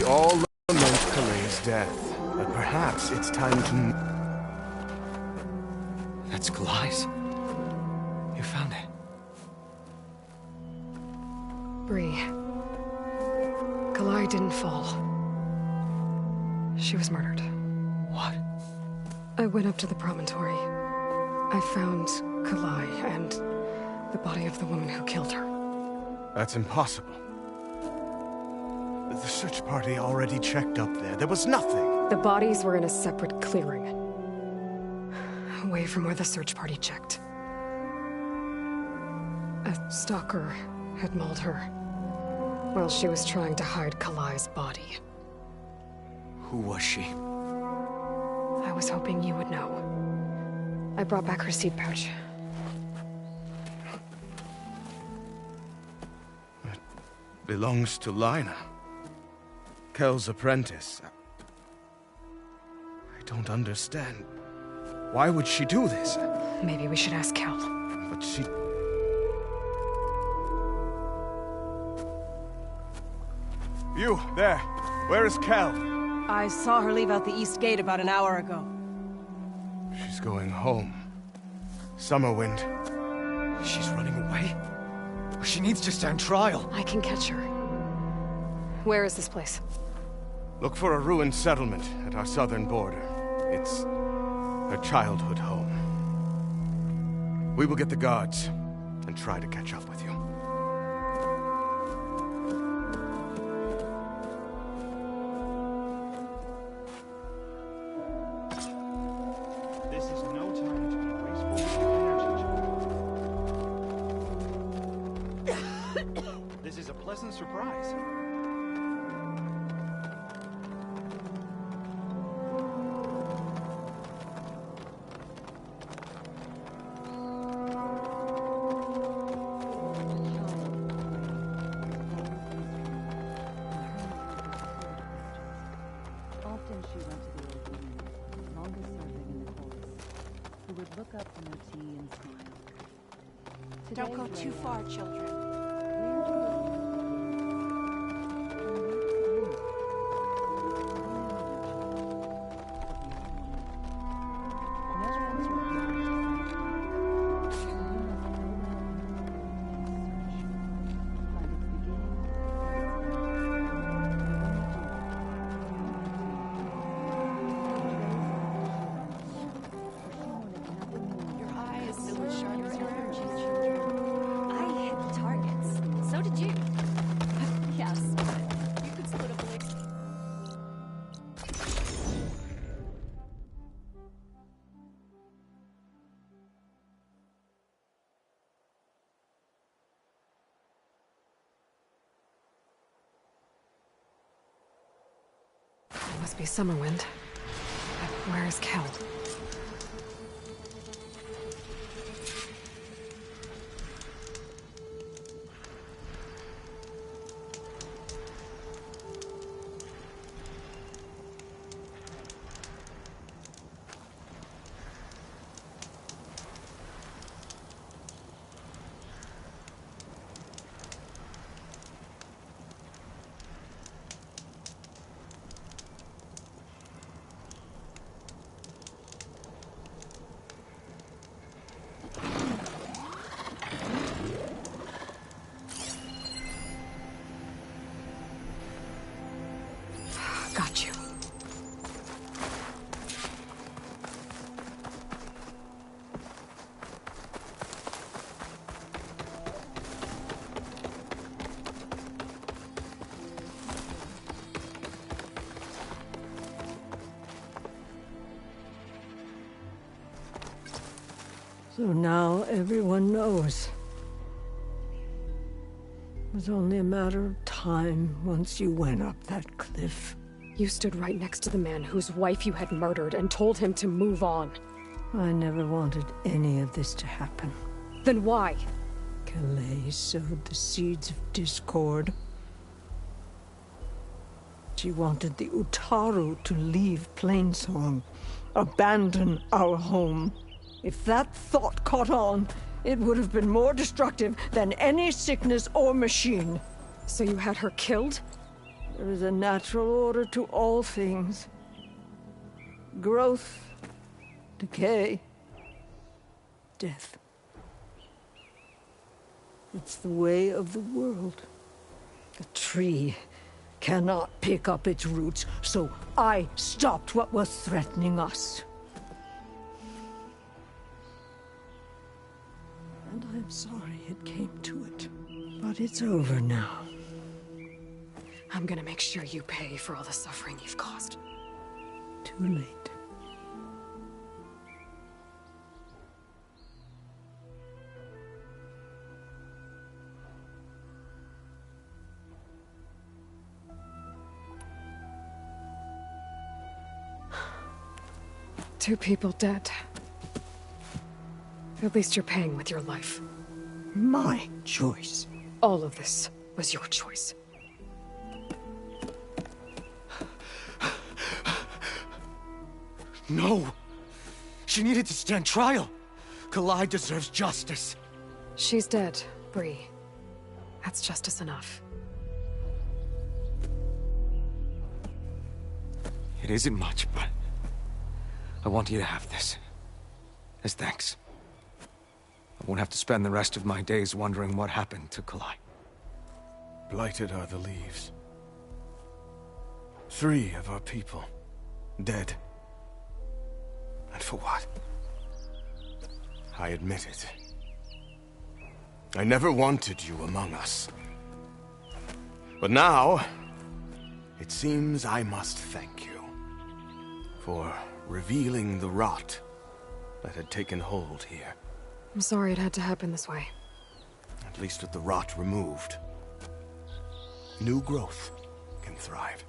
all lament Kale's death, but perhaps it's time to... That's Kale's. You found it. Bree. Kale didn't fall. She was murdered. What? I went up to the promontory. I found Kale and the body of the woman who killed her. That's impossible. The search party already checked up there. There was nothing. The bodies were in a separate clearing. Away from where the search party checked. A stalker had mauled her while she was trying to hide Kale's body. Who was she? I was hoping you would know. I brought back her seed pouch. It belongs to Lina. Kel's apprentice. I don't understand. Why would she do this? Maybe we should ask Kel. But she... You, there. Where is Kel? I saw her leave out the east gate about an hour ago. She's going home. Summerwind. She's running away? She needs to stand trial. I can catch her. Where is this place? Look for a ruined settlement at our southern border. It's her childhood home. We will get the guards and try to catch up with you. This is no time to be wasteful with your energy. This is a pleasant surprise. Often she went to the old woman, longest serving in the chorus, who would look up from her tea and smile. Don't go too far, children. Your eyes are as sharp as your energy, children. I hit the targets. So did you. Yes, you could split a blade. It must be Summerwind. But where is Kel? Got you. So now everyone knows. It was only a matter of time once you went up that cliff. You stood right next to the man whose wife you had murdered and told him to move on. I never wanted any of this to happen. Then why? Kale sowed the seeds of discord. She wanted the Utaru to leave Plainsong, abandon our home. If that thought caught on, it would have been more destructive than any sickness or machine. So you had her killed? There is a natural order to all things. Growth, decay, death. It's the way of the world. A tree cannot pick up its roots, so I stopped what was threatening us. And I'm sorry it came to it. But it's over now. I'm gonna make sure you pay for all the suffering you've caused. Too late. Two people dead. At least you're paying with your life. My choice. All of this was your choice. No! She needed to stand trial! Kalai deserves justice! She's dead, Bree. That's justice enough. It isn't much, but I want you to have this. As thanks. I won't have to spend the rest of my days wondering what happened to Kalai. Blighted are the leaves. 3 of our people, dead. And for what? I admit it. I never wanted you among us. But now, it seems I must thank you for revealing the rot that had taken hold here. I'm sorry it had to happen this way. At least with the rot removed, new growth can thrive.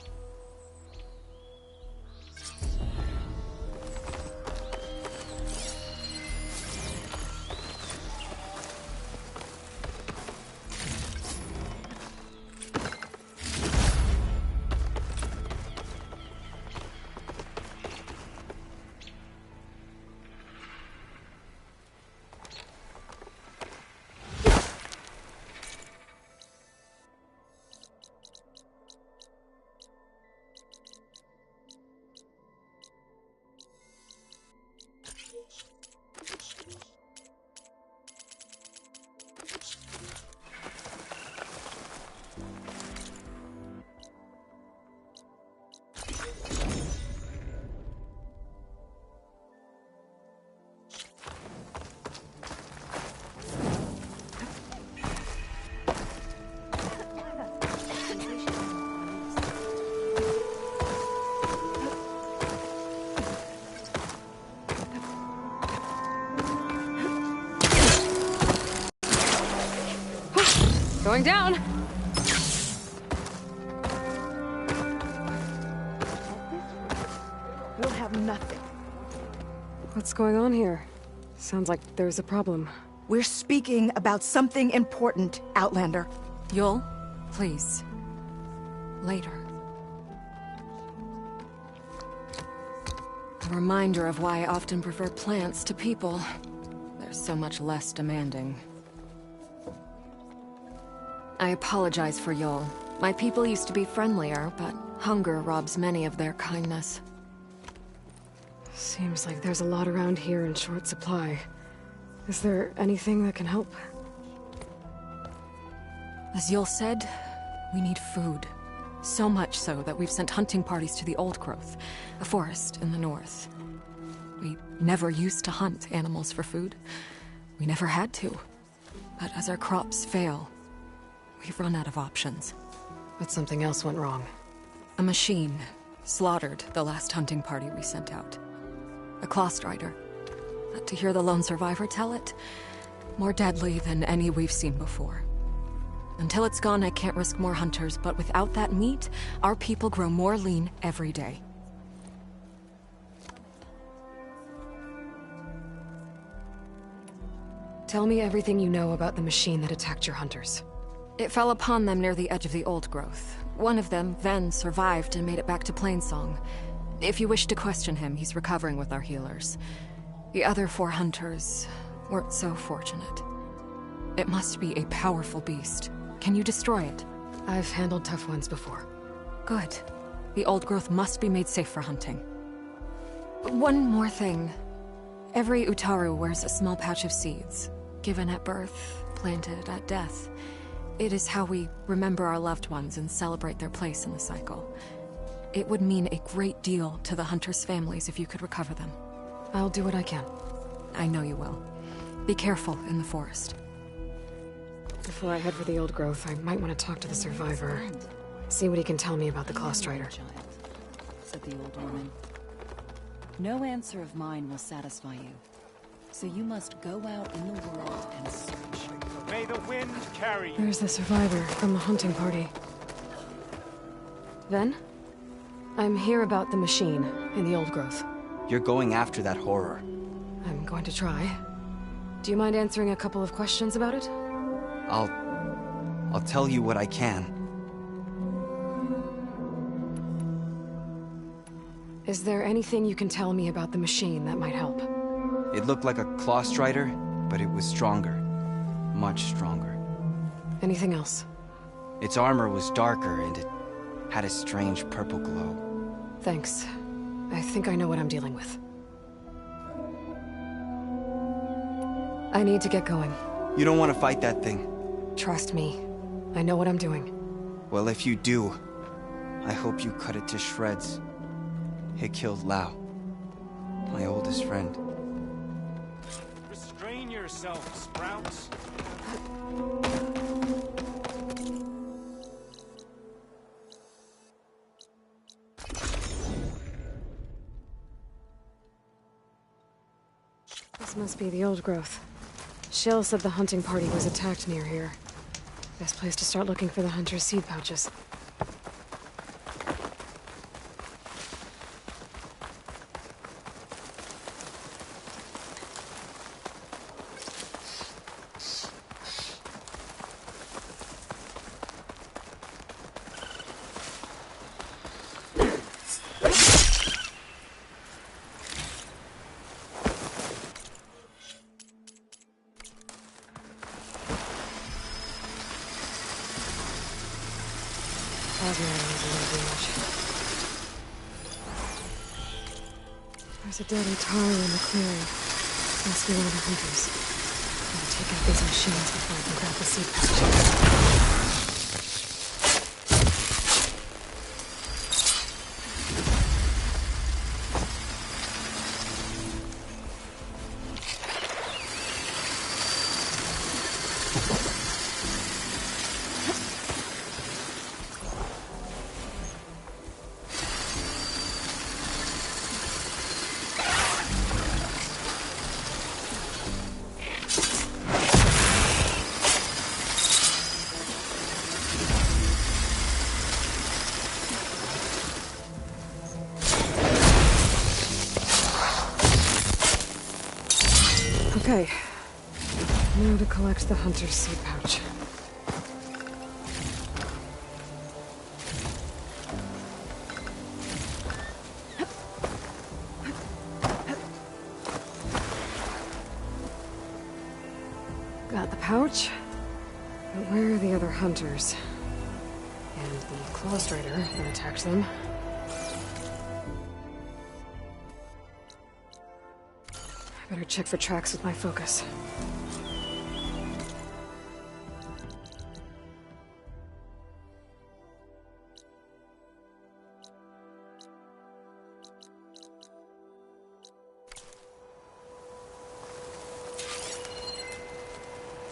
Going down! We'll have nothing. What's going on here? Sounds like there's a problem. We're speaking about something important, Outlander. Yul, please. Later. A reminder of why I often prefer plants to people. They're so much less demanding. I apologize for Yul. My people used to be friendlier, but hunger robs many of their kindness. Seems like there's a lot around here in short supply. Is there anything that can help? As Yul said, we need food. So much so that we've sent hunting parties to the Old Growth, a forest in the north. We never used to hunt animals for food. We never had to. But as our crops fail, we've run out of options. But something else went wrong. A machine slaughtered the last hunting party we sent out. A claw strider. But to hear the lone survivor tell it, more deadly than any we've seen before. Until it's gone, I can't risk more hunters, but without that meat, our people grow more lean every day. Tell me everything you know about the machine that attacked your hunters. It fell upon them near the edge of the Old Growth. One of them, Ven, survived and made it back to Plainsong. If you wish to question him, he's recovering with our healers. The other 4 hunters weren't so fortunate. It must be a powerful beast. Can you destroy it? I've handled tough ones before. Good. The old growth must be made safe for hunting. One more thing. Every Utaru wears a small pouch of seeds, given at birth, planted at death. It is how we remember our loved ones and celebrate their place in the cycle. It would mean a great deal to the hunters' families if you could recover them. I'll do what I can. I know you will. Be careful in the forest. Before I head for the old growth, I might want to talk to the survivor. See what he can tell me about the Claw Strider. Child, said the old woman. No answer of mine will satisfy you. So you must go out in the world and search. May the wind carry you. There's the survivor from the hunting party. Ven? I'm here about the machine in the old growth. You're going after that horror. I'm going to try. Do you mind answering a couple of questions about it? I'll tell you what I can. Is there anything you can tell me about the machine that might help? It looked like a claw strider, but it was stronger. Much stronger. Anything else? Its armor was darker, and it had a strange purple glow. Thanks. I think I know what I'm dealing with. I need to get going. You don't want to fight that thing. Trust me. I know what I'm doing. Well, if you do, I hope you cut it to shreds. It killed Lao, my oldest friend. Restrain yourself, Sprouts. This must be the old growth. Shill said the hunting party was attacked near here. Best place to start looking for the hunter's seed pouches. There's a dead Utaru in the clearing. Must be one of the hunters. Gotta take out these machines before I can grab the seed pouch. Okay. Now to collect the hunter's seed pouch. Got the pouch. But where are the other hunters? And the Claw Strider that attacked them? Better check for tracks with my focus.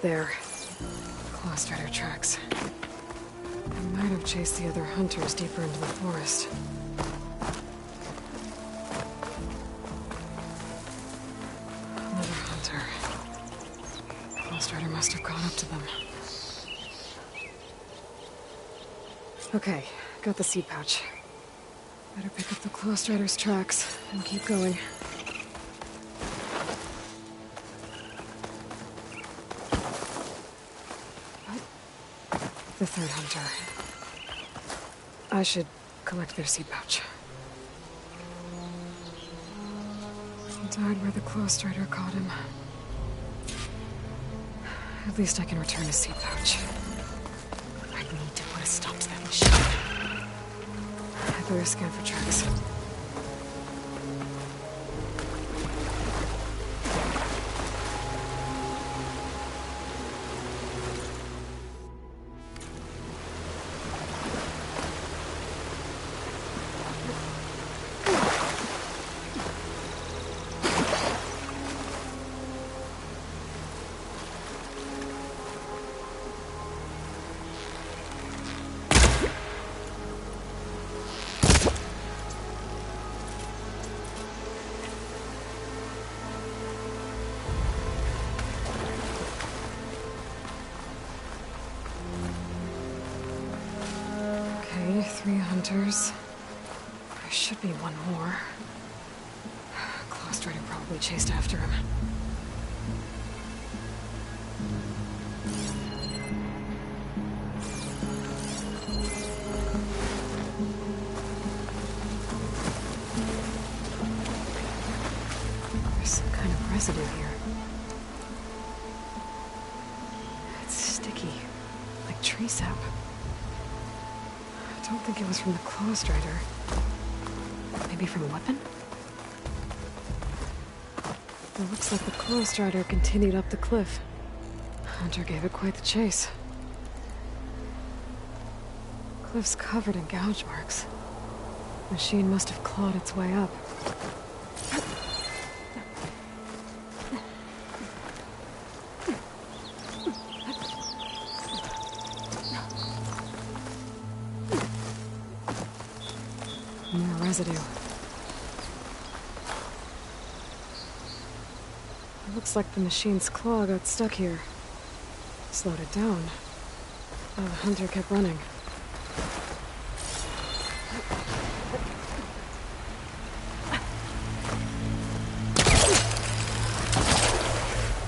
There. Claw Strider tracks. I might have chased the other hunters deeper into the forest. Strider must have caught up to them. Okay, got the seed pouch. Better pick up the Claw Strider's tracks and keep going. The third hunter. I should collect their seed pouch. He died where the Claw Strider caught him. At least I can return his seed pouch. I need to put a stop to that machine. Better scan for tracks. Okay, 3 hunters. There should be one more. Clawstrider probably chased after him. There's some kind of residue here. It's sticky, like tree sap. I don't think it was from the Clawstrider. Maybe from a weapon? It looks like the Clawstrider continued up the cliff. Hunter gave it quite the chase. Cliff's covered in gouge marks. Machine must have clawed its way up. More residue. It looks like the machine's claw got stuck here. Slowed it down. While the hunter kept running.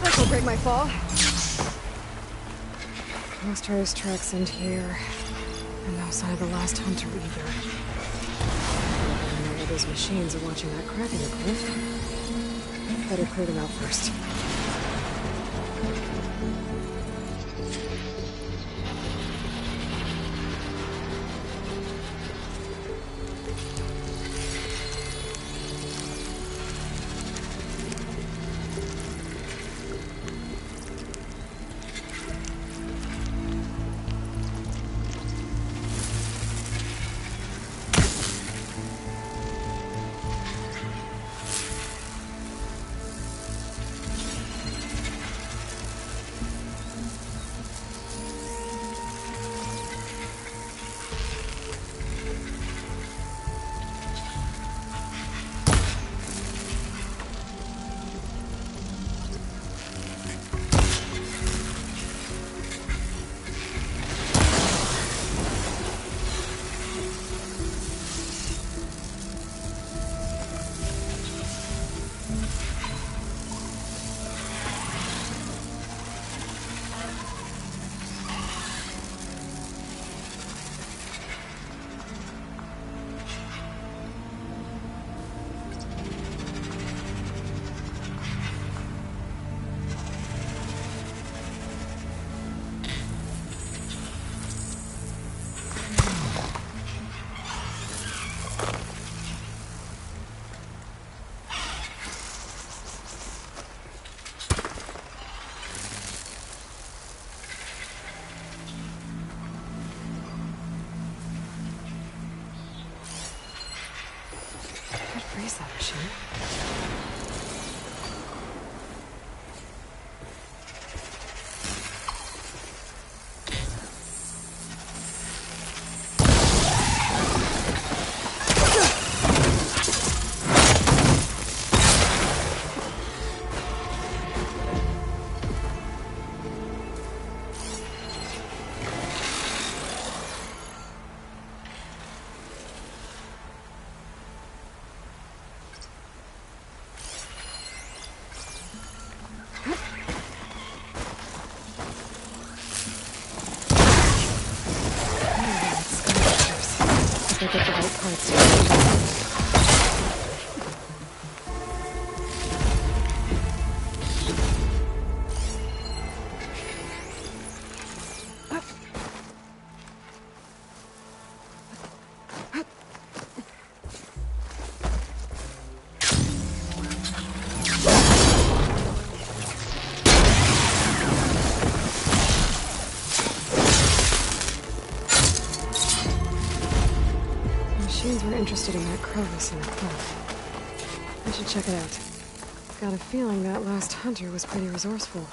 This'll break my fall. Clawstrider's tracks end here. And no sign of the last hunter either. I know those machines are watching that crack in the cliff. Better clear them out first. Freeze that machine. Get the right parts. Marines were interested in that crevice in the cliff. I should check it out. Got a feeling that last hunter was pretty resourceful.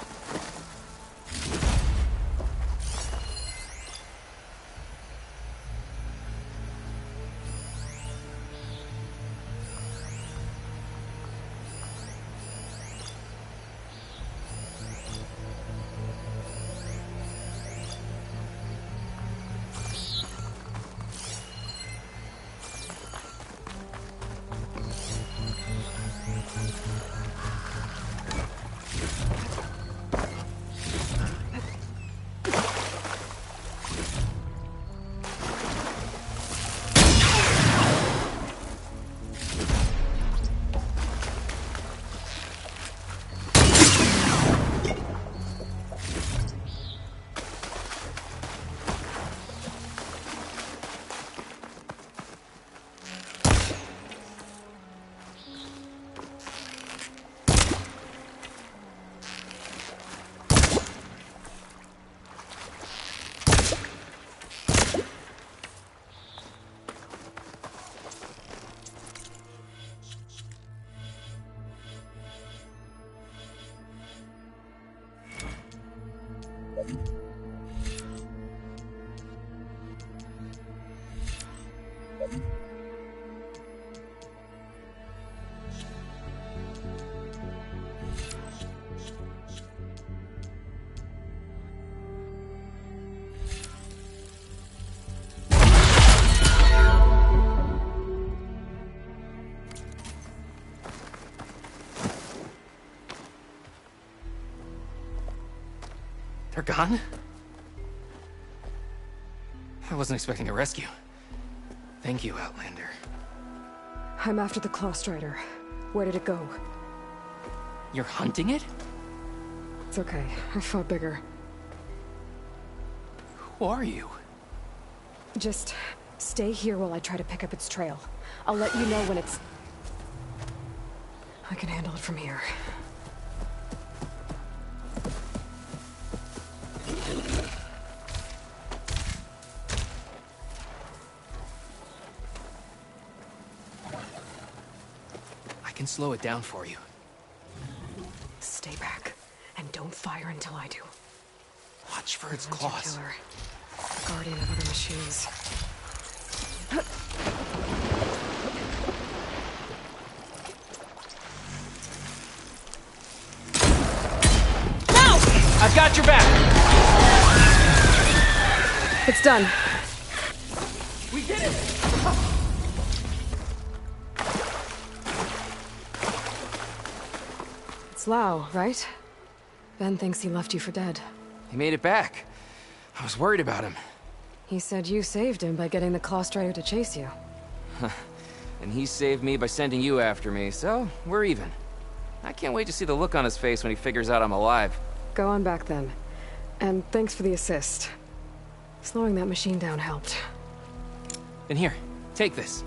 They're gone? I wasn't expecting a rescue. Thank you, Outlander. I'm after the Claw Strider. Where did it go? You're hunting it? It's okay. I fought bigger. Who are you? Just stay here while I try to pick up its trail. I'll let you know when it's... I can handle it from here. I can slow it down for you. Stay back, and don't fire until I do. Watch for its Hunter claws. Killer. Guardian of other machines. I've got your back! It's done. We did it! It's Lau, right? Ben thinks he left you for dead. He made it back. I was worried about him. He said you saved him by getting the Claw Strider to chase you. And he saved me by sending you after me, so we're even. I can't wait to see the look on his face when he figures out I'm alive. Go on back then. And thanks for the assist. Slowing that machine down helped. Then here, take this.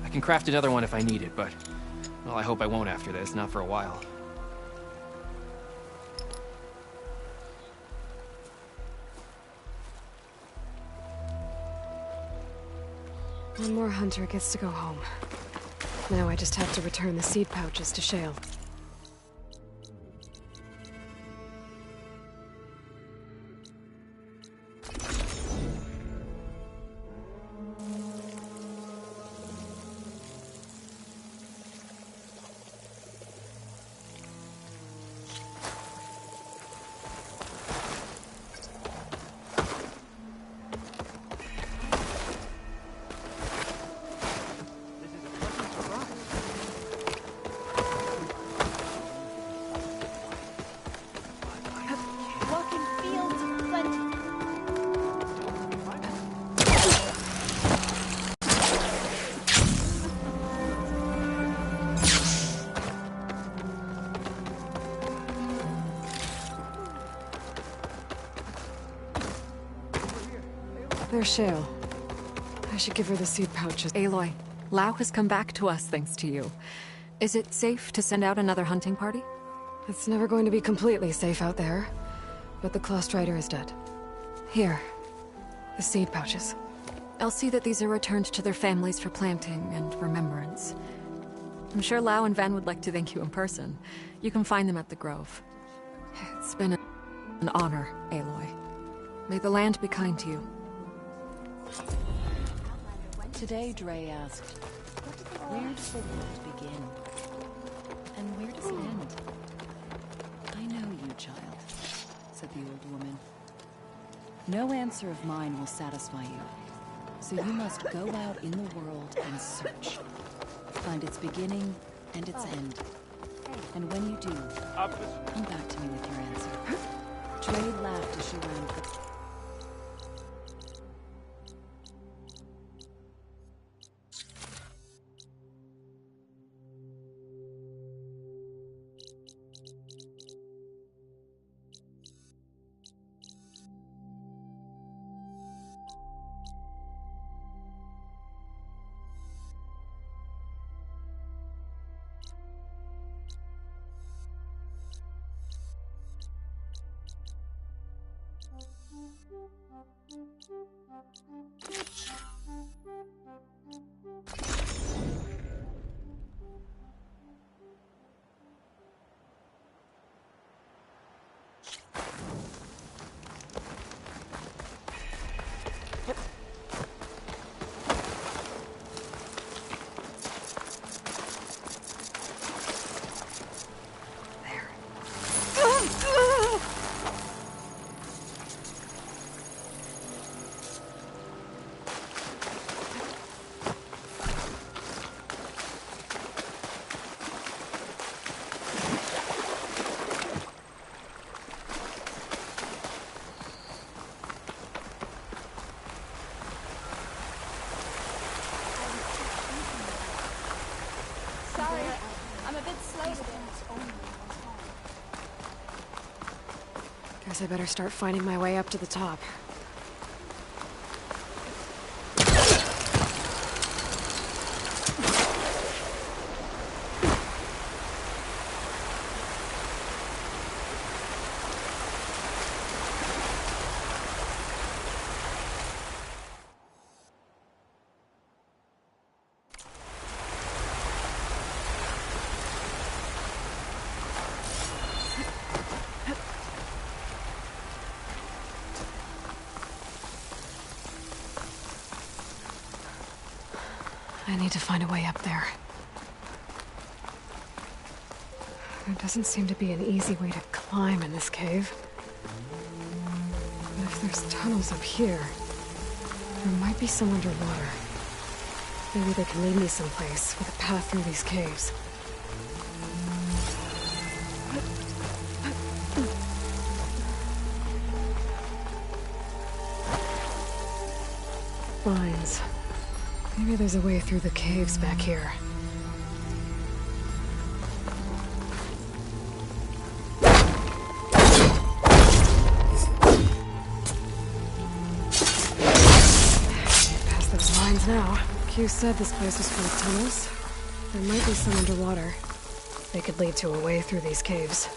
I can craft another one if I need it, but... well, I hope I won't after this, not for a while. One more hunter gets to go home. Now I just have to return the seed pouches to Shale. There's Shale. I should give her the seed pouches. Aloy, Lau has come back to us thanks to you. Is it safe to send out another hunting party? It's never going to be completely safe out there. But the Claw Strider is dead. Here. The seed pouches. I'll see that these are returned to their families for planting and remembrance. I'm sure Lau and Van would like to thank you in person. You can find them at the Grove. It's been an honor, Aloy. May the land be kind to you. Today, Dre asked, where does the world begin? And where does it end? I know you, child, said the old woman. No answer of mine will satisfy you. So you must go out in the world and search. Find its beginning and its end. And when you do, come back to me with your answer. Dre laughed as she ran. Guess I better start finding my way up to the top. I need to find a way up there. There doesn't seem to be an easy way to climb in this cave. But if there's tunnels up here, there might be some underwater. Maybe they can lead me someplace with a path through these caves. Vines. Maybe there's a way through the caves back here. Past those vines now. Q said this place was full of tunnels. There might be some underwater. They could lead to a way through these caves.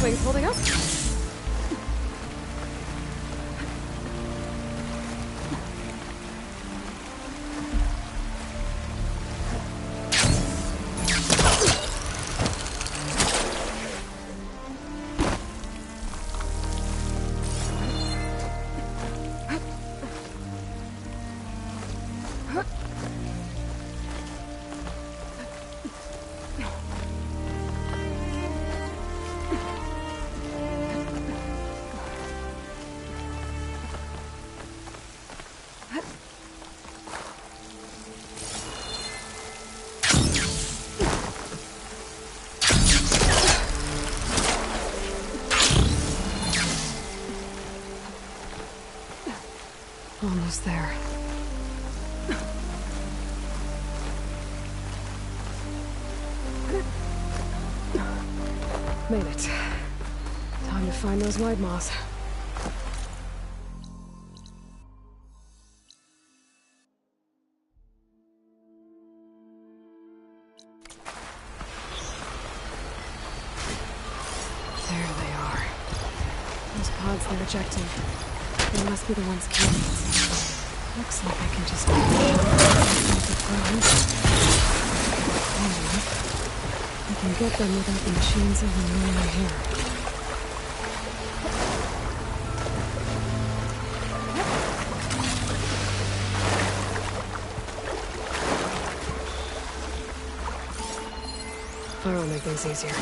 Wings holding up. Almost there. Made it. Time to find those white moths. There they are. Those pods they're ejecting. They must be the ones killing us. Looks like I can just get the ground. I can get them without the machines even knowing I'm here. Fire will make things easier.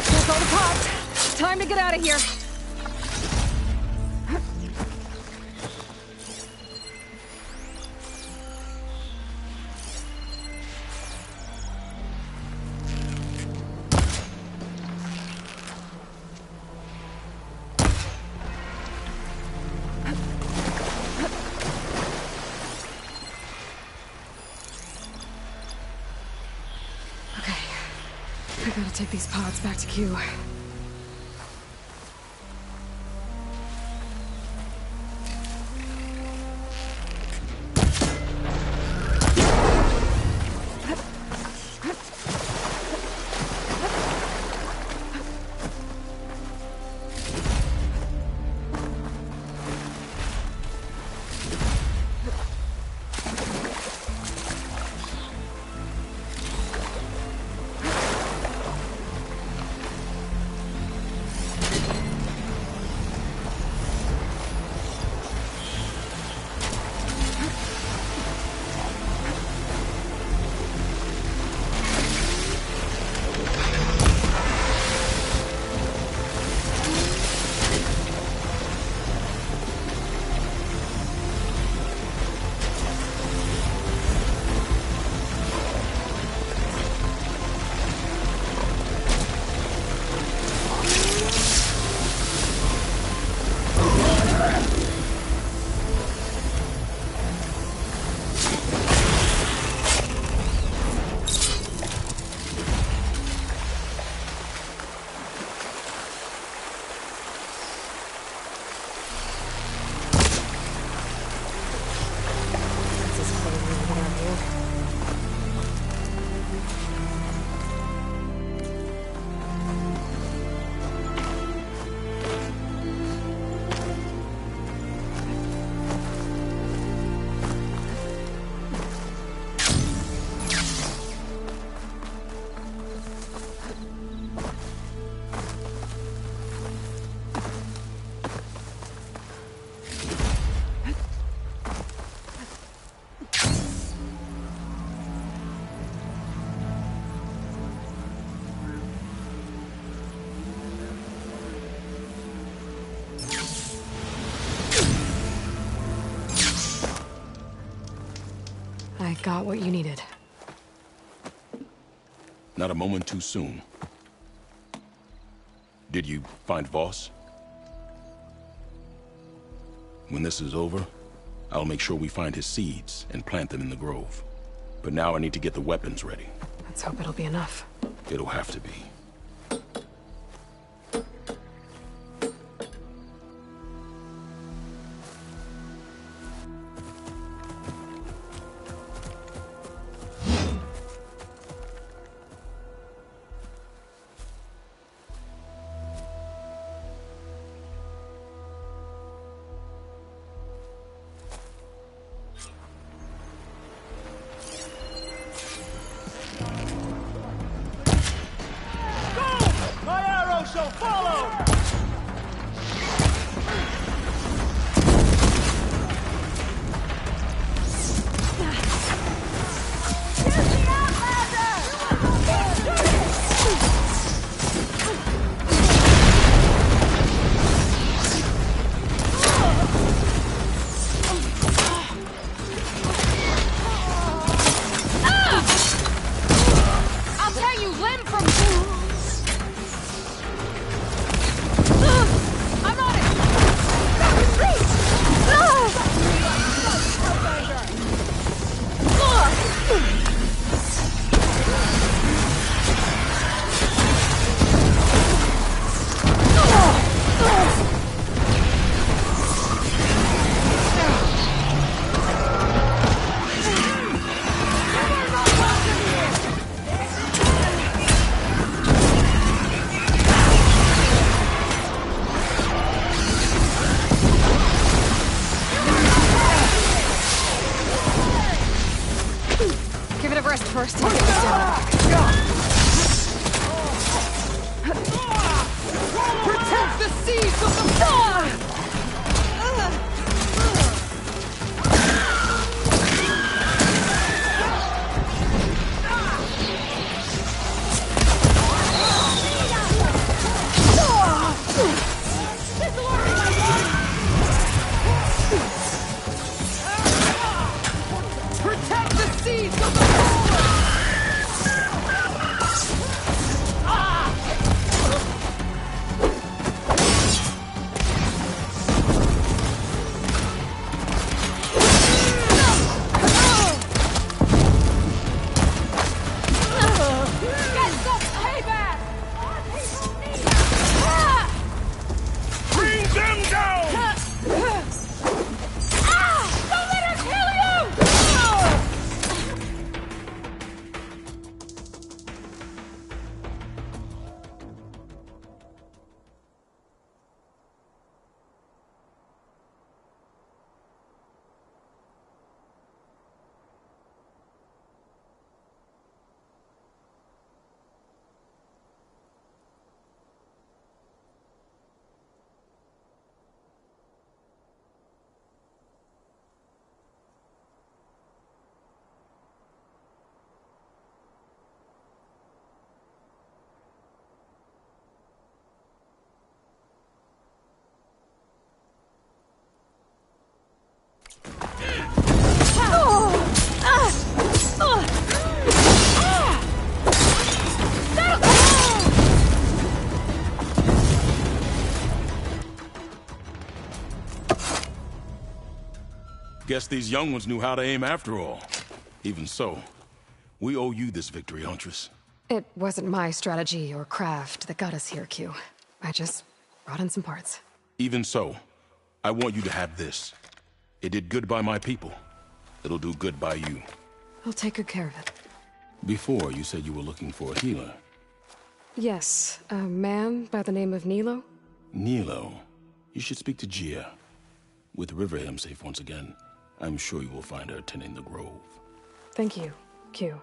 That's all the pods. Time to get out of here. I gotta take these pods back to Q. I got what you needed. Not a moment too soon. Did you find Voss? When this is over, I'll make sure we find his seeds and plant them in the grove. But now I need to get the weapons ready. Let's hope it'll be enough. It'll have to be. Guess these young ones knew how to aim after all. Even so, we owe you this victory, Huntress. It wasn't my strategy or craft that got us here, Q. I just brought in some parts. Even so, I want you to have this. It did good by my people. It'll do good by you. I'll take good care of it. Before, you said you were looking for a healer. Yes, a man by the name of Nilo. Nilo? You should speak to Gia. With Riverham safe once again, I'm sure you will find her tending the grove. Thank you, Q.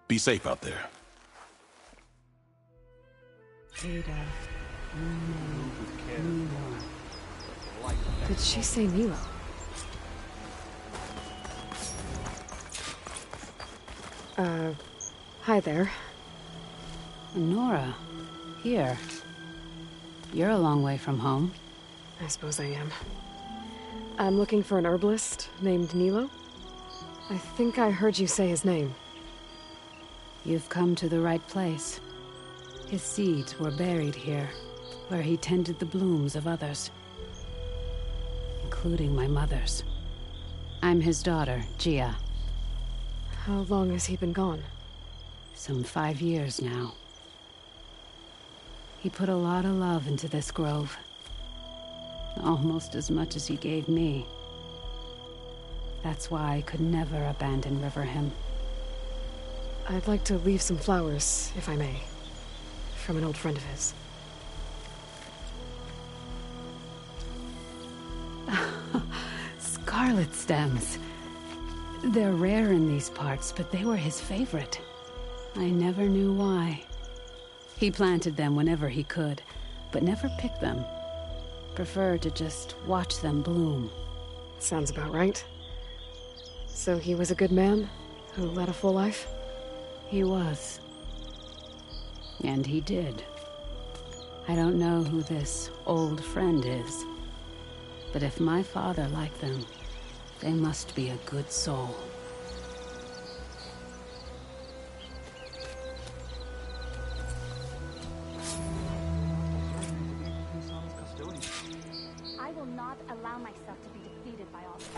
Be safe out there. Did she say Nilo? Hi there. Nora, here. You're a long way from home. I suppose I am. I'm looking for an herbalist named Nilo. I think I heard you say his name. You've come to the right place. His seeds were buried here, where he tended the blooms of others, including my mother's. I'm his daughter, Gia. How long has he been gone? Some 5 years now. He put a lot of love into this grove. Almost as much as he gave me. That's why I could never abandon Riverham. I'd like to leave some flowers, if I may. From an old friend of his. Scarlet stems. They're rare in these parts, but they were his favorite. I never knew why. He planted them whenever he could, but never picked them. Preferred to just watch them bloom. Sounds about right. So he was a good man who led a full life? He was. And he did. I don't know who this old friend is, but if my father liked them, they must be a good soul. I will not allow myself to be defeated by all this.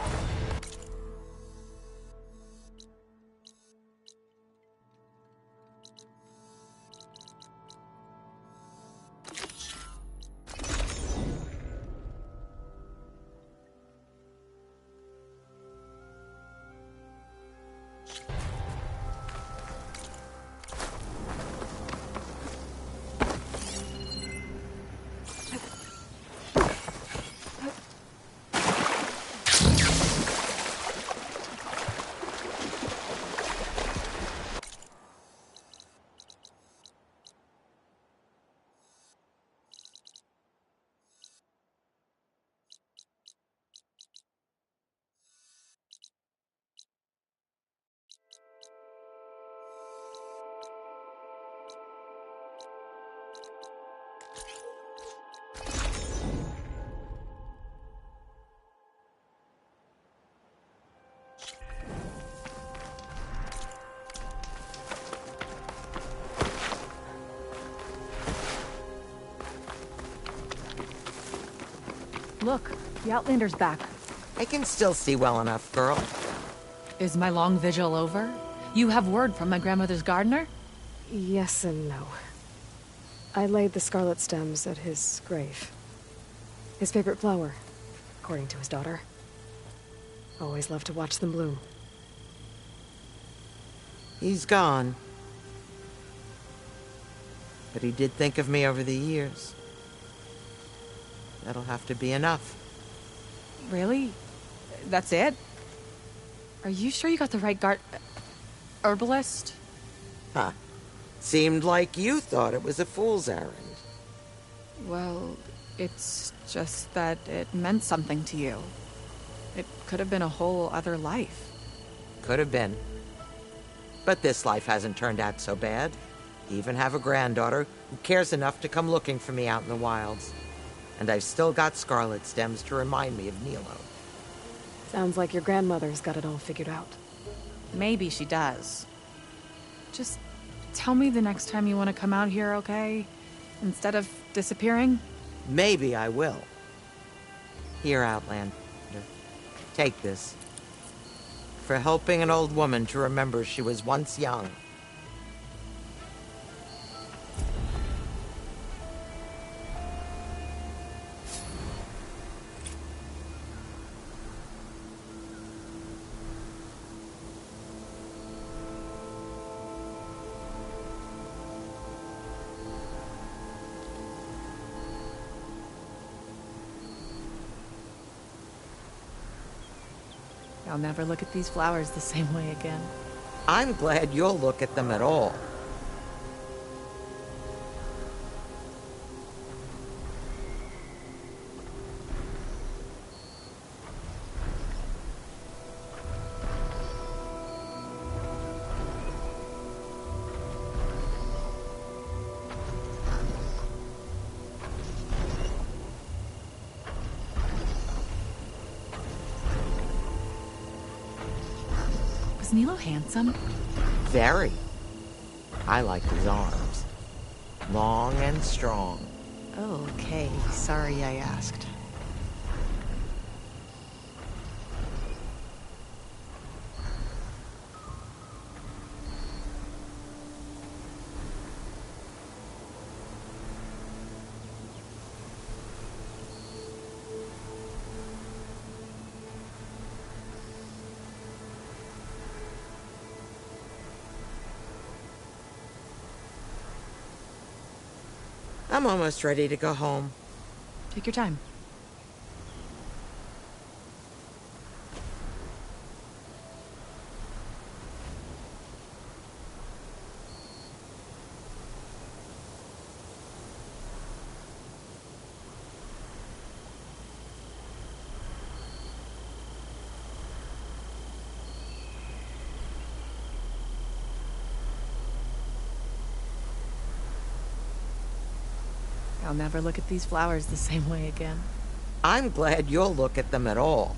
Look, the Outlander's back. I can still see well enough, girl. Is my long vigil over? You have word from my grandmother's gardener? Yes and no. I laid the scarlet stems at his grave. His favorite flower, according to his daughter. Always loved to watch them bloom. He's gone. But he did think of me over the years. That'll have to be enough. Really? That's it? Are you sure you got the right herbalist? Huh. Seemed like you thought it was a fool's errand. Well, it's just that it meant something to you. It could have been a whole other life. Could have been. But this life hasn't turned out so bad. I even have a granddaughter who cares enough to come looking for me out in the wilds. And I've still got scarlet stems to remind me of Nilo. Sounds like your grandmother's got it all figured out. Maybe she does. Just tell me the next time you want to come out here, okay? Instead of disappearing? Maybe I will. Here, Outlander. Take this. For helping an old woman to remember she was once young. I'll never look at these flowers the same way again. I'm glad you'll look at them at all. Was Nilo handsome? Very. I liked his arms. Long and strong. Okay, sorry I asked. I'm almost ready to go home. Take your time. I'll never look at these flowers the same way again. I'm glad you'll look at them at all.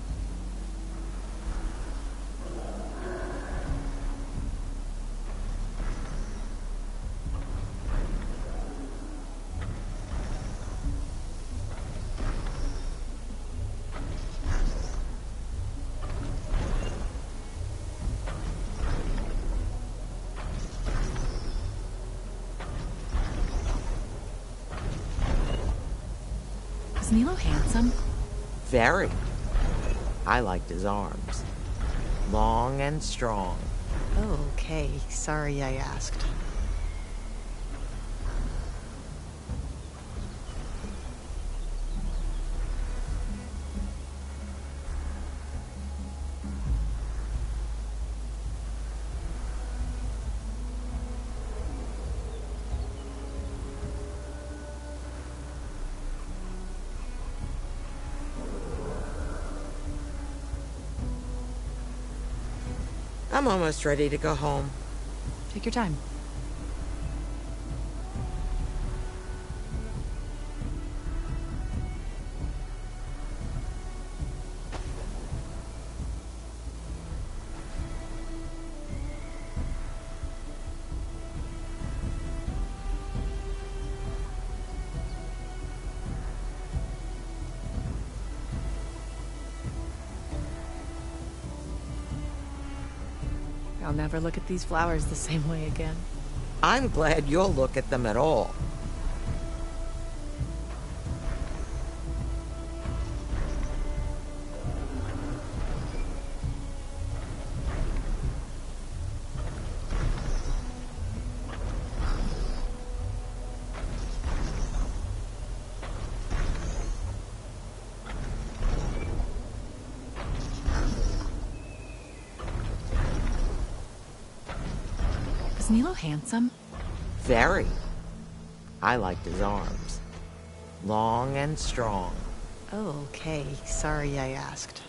Was Nilo handsome? Very. I liked his arms. Long and strong. Okay, sorry I asked. I'm almost ready to go home. Take your time. I'll never look at these flowers the same way again. I'm glad you'll look at them at all. Was Nilo handsome? Very. I liked his arms. Long and strong. Okay, sorry I asked.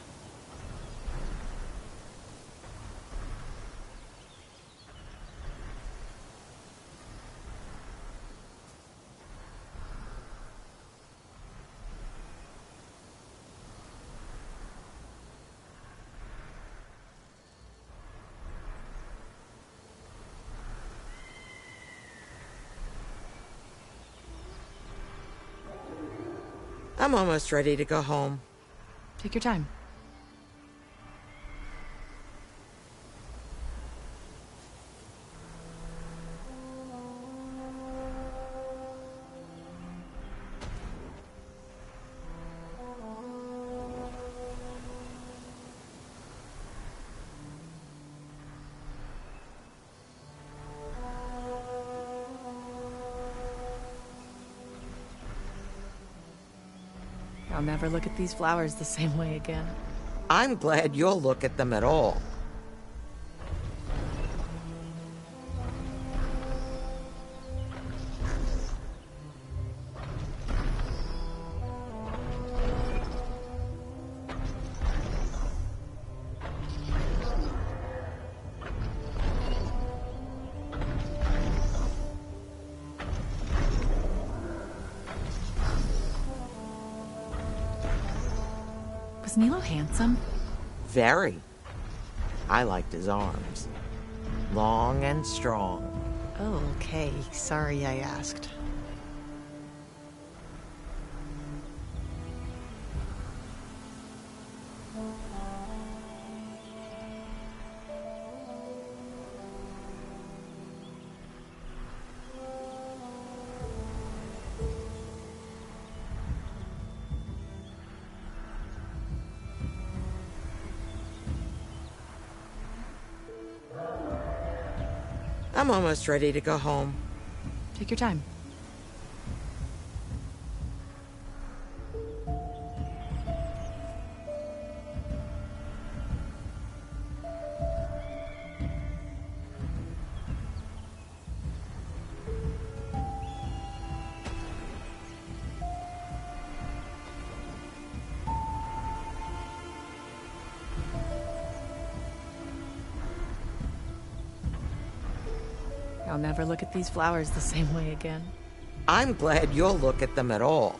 I'm almost ready to go home. Take your time. I'll never look at these flowers the same way again. I'm glad you'll look at them at all. Was Nilo handsome? Very. I liked his arms. Long and strong. Oh, okay. Sorry I asked. I'm almost ready to go home. Take your time. I'll never look at these flowers the same way again. I'm glad you'll look at them at all.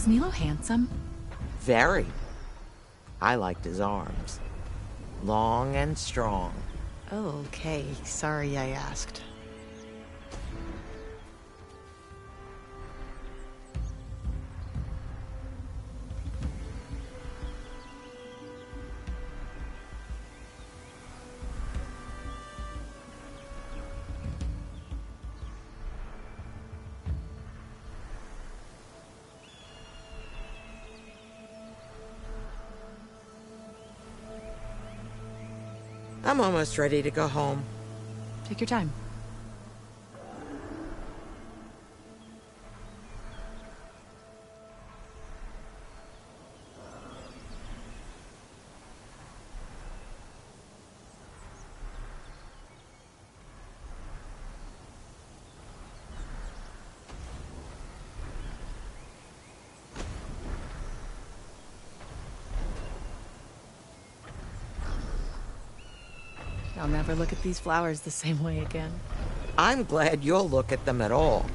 Was Nilo handsome? Very. I liked his arms. Long and strong. Oh, okay. Sorry I asked. I'm almost ready to go home. Take your time. I'll never look at these flowers the same way again. I'm glad you'll look at them at all.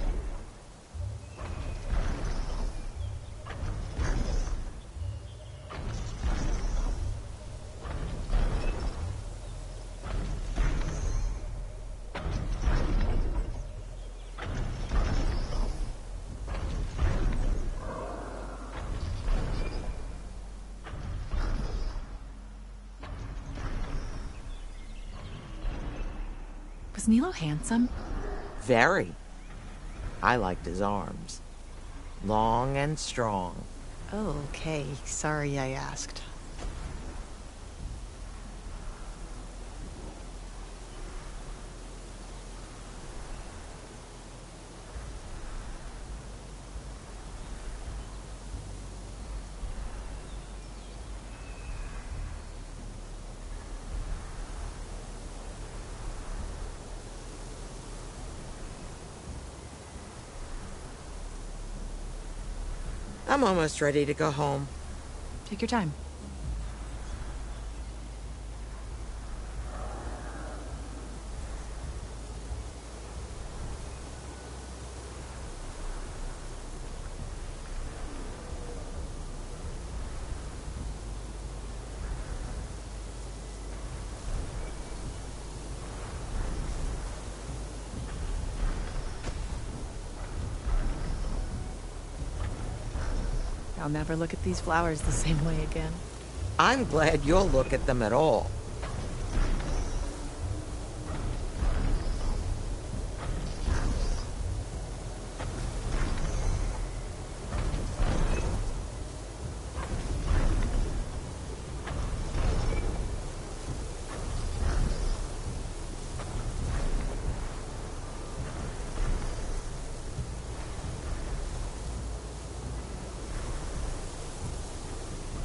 Was Nilo handsome? Very. I liked his arms. Long and strong. Oh, okay. Sorry I asked. I'm almost ready to go home. Take your time. I'll never look at these flowers the same way again. I'm glad you'll look at them at all.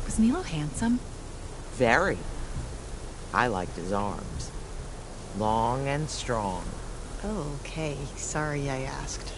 Was Nilo handsome? Very. I liked his arms. Long and strong. Okay, sorry I asked.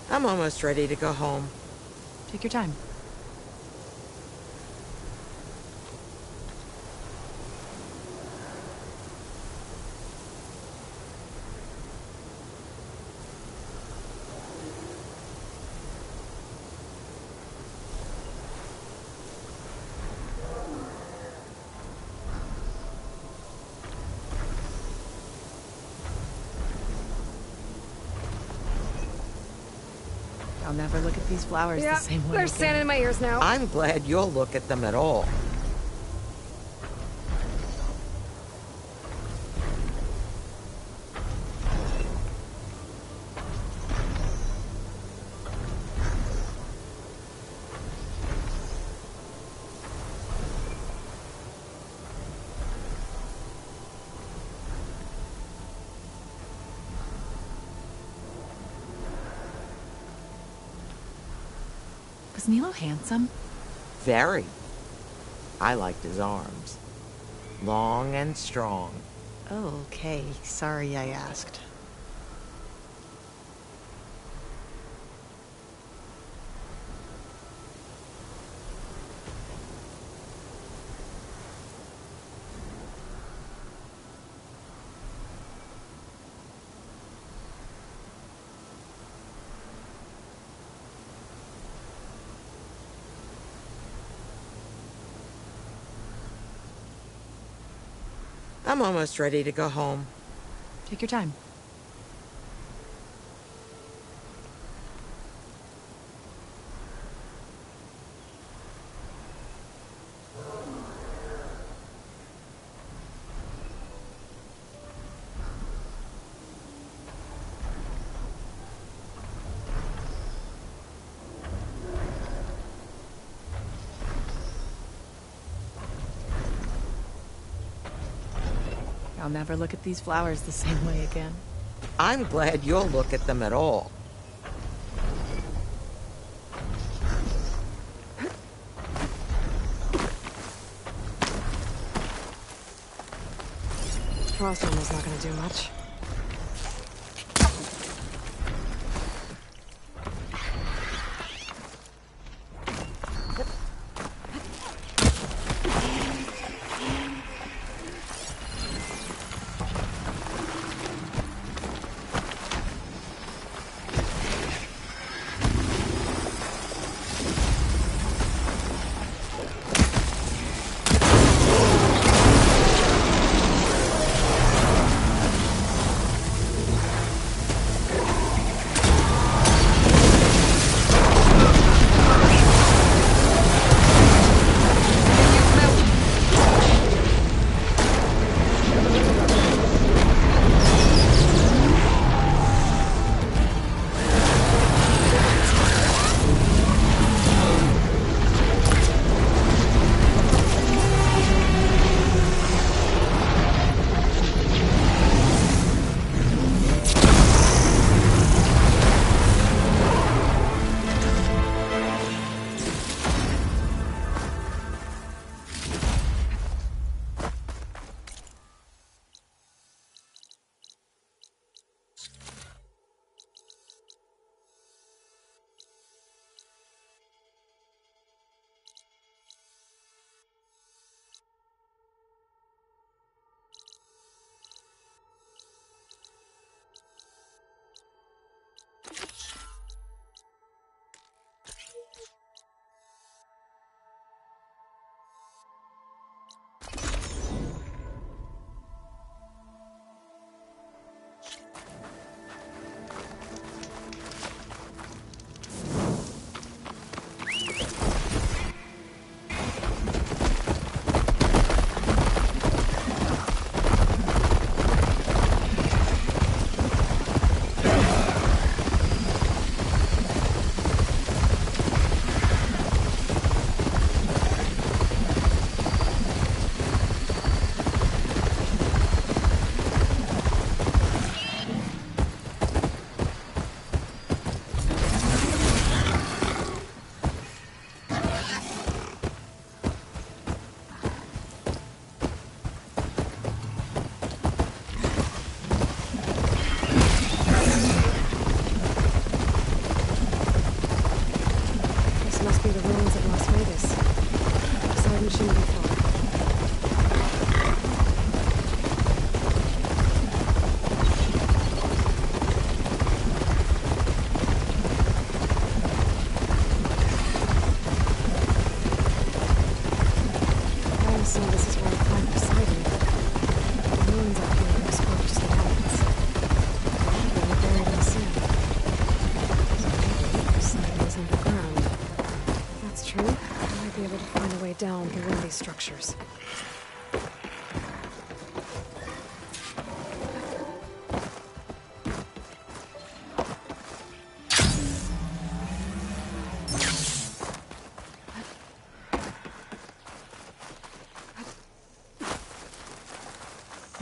I'm almost ready to go home. Take your time. I'll never look at these flowers the same way they're again. standing in my ears now. I'm glad you'll look at them at all. Was Nilo handsome? Very. I liked his arms. Long and strong. Okay, sorry I asked. I'm almost ready to go home. Take your time. I'll never look at these flowers the same way again. I'm glad you'll look at them at all. Frost armor's not gonna do much.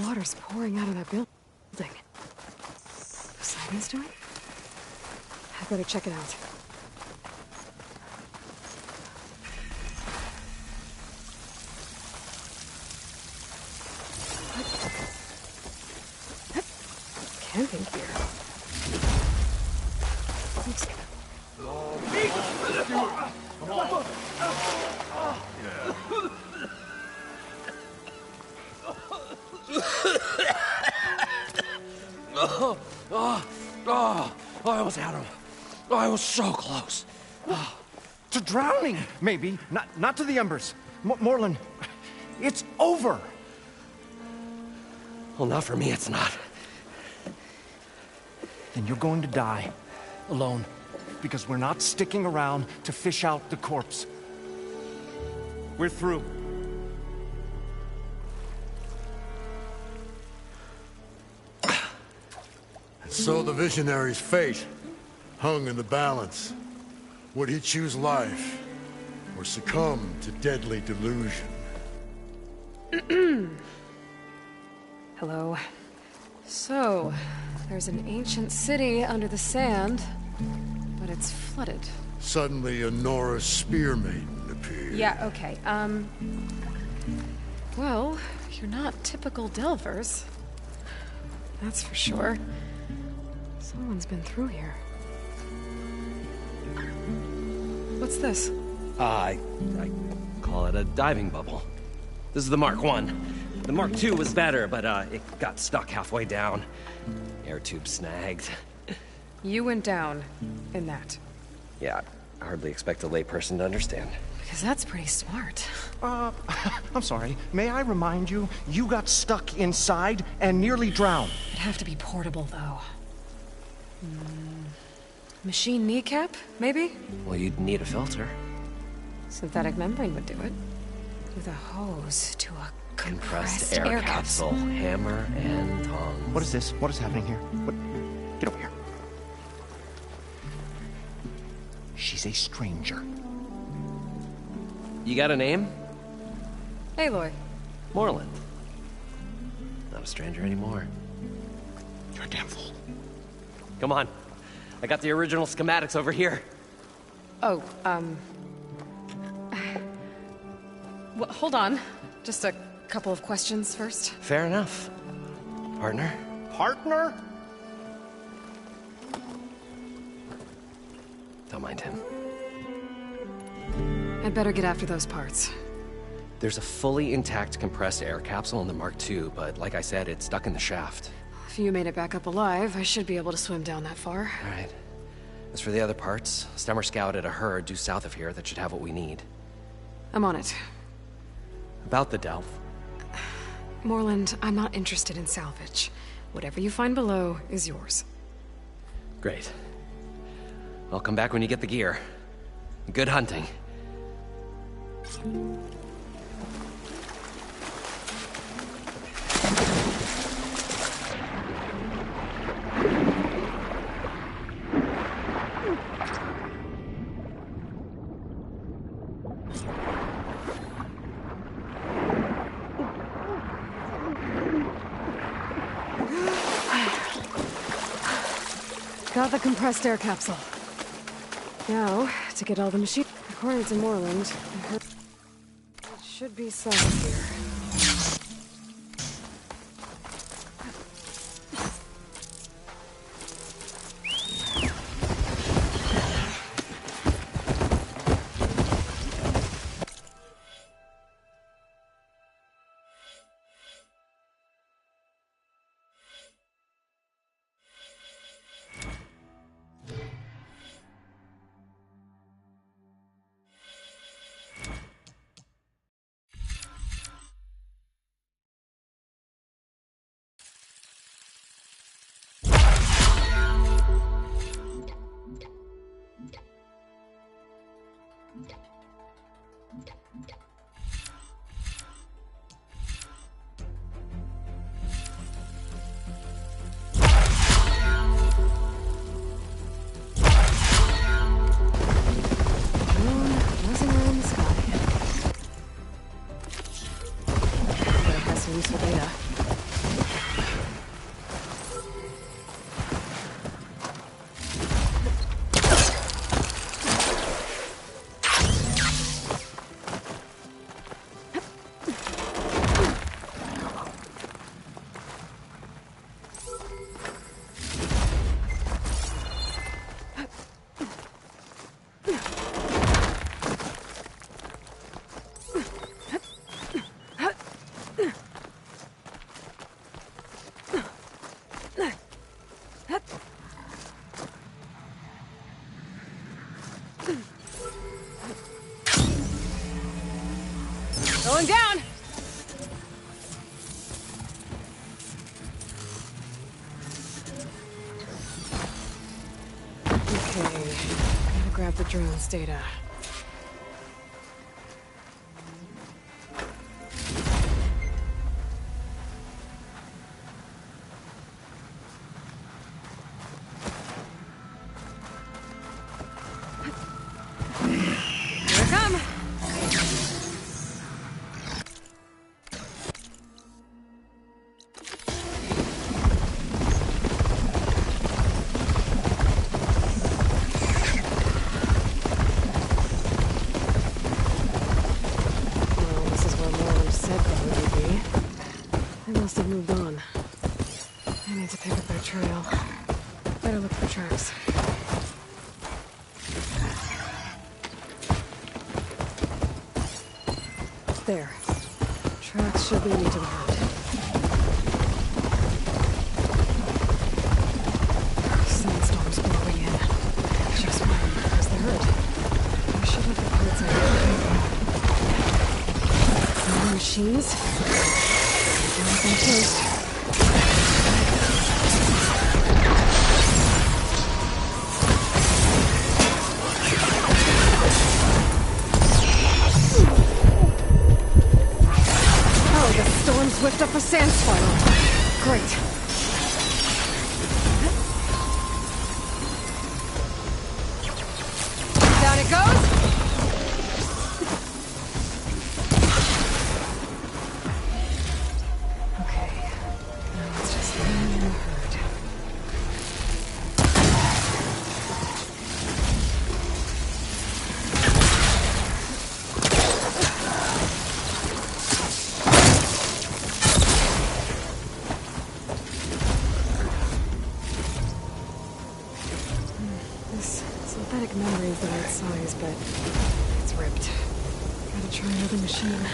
Water's pouring out of that building. Poseidon's doing? I better check it out. Camping gear. Looks I almost had him. Oh, I was so close. To drowning, maybe. Not to the embers. Moreland, it's over. Well, not for me, it's not. Then you're going to die. Alone. Because we're not sticking around to fish out the corpse. We're through. So the visionary's fate hung in the balance. Would he choose life or succumb to deadly delusion? Hello. So, there's an ancient city under the sand, but it's flooded. Suddenly a Norse spear maiden appeared. Yeah, okay. Well, you're not typical Delvers. That's for sure. Someone's been through here. What's this? I call it a diving bubble. This is the Mark 1. The Mark 2 was better, but it got stuck halfway down. Air tube snagged. You went down in that. Yeah, I hardly expect a layperson to understand. Because that's pretty smart. I'm sorry. May I remind you, you got stuck inside and nearly drowned. It'd have to be portable, though. Machine kneecap, maybe? Well, you'd need a filter. Synthetic membrane would do it. With a hose to a Compressed air capsule. Hammer and tongs. What is this? What is happening here? What? Get over here. She's a stranger. You got a name? Aloy. Moreland. Not a stranger anymore. You're a damn fool. Come on. I got the original schematics over here. Oh, well, hold on. Just a couple of questions first. Fair enough. Partner? Partner? Don't mind him. I'd better get after those parts. There's a fully intact compressed air capsule in the Mark II, but like I said, it's stuck in the shaft. If you made it back up alive, I should be able to swim down that far. All right. As for the other parts, Stemmer scouted a herd due south of here that should have what we need. I'm on it. About the Delph. Moreland, I'm not interested in salvage. Whatever you find below is yours. Great. I'll come back when you get the gear. Good hunting. Got the compressed air capsule. Now, to get all the machine. According to Moreland, it should be south here. Gotta grab the drone's data. Here I come! Well, this is where Moreland said they would be. They must have moved on. I need to pick up their trail. Better look for tracks. There. Tracks should lead me to the herd. Sandstorm's blowing in. Just where's the herd? I should have the parts I need. More machines? Nothing close. Whipped up a sand spiral. Great. Down it goes! Okay. Now let's just lean in the herd. Synthetic memory is the right size, but it's ripped. Gotta try another machine.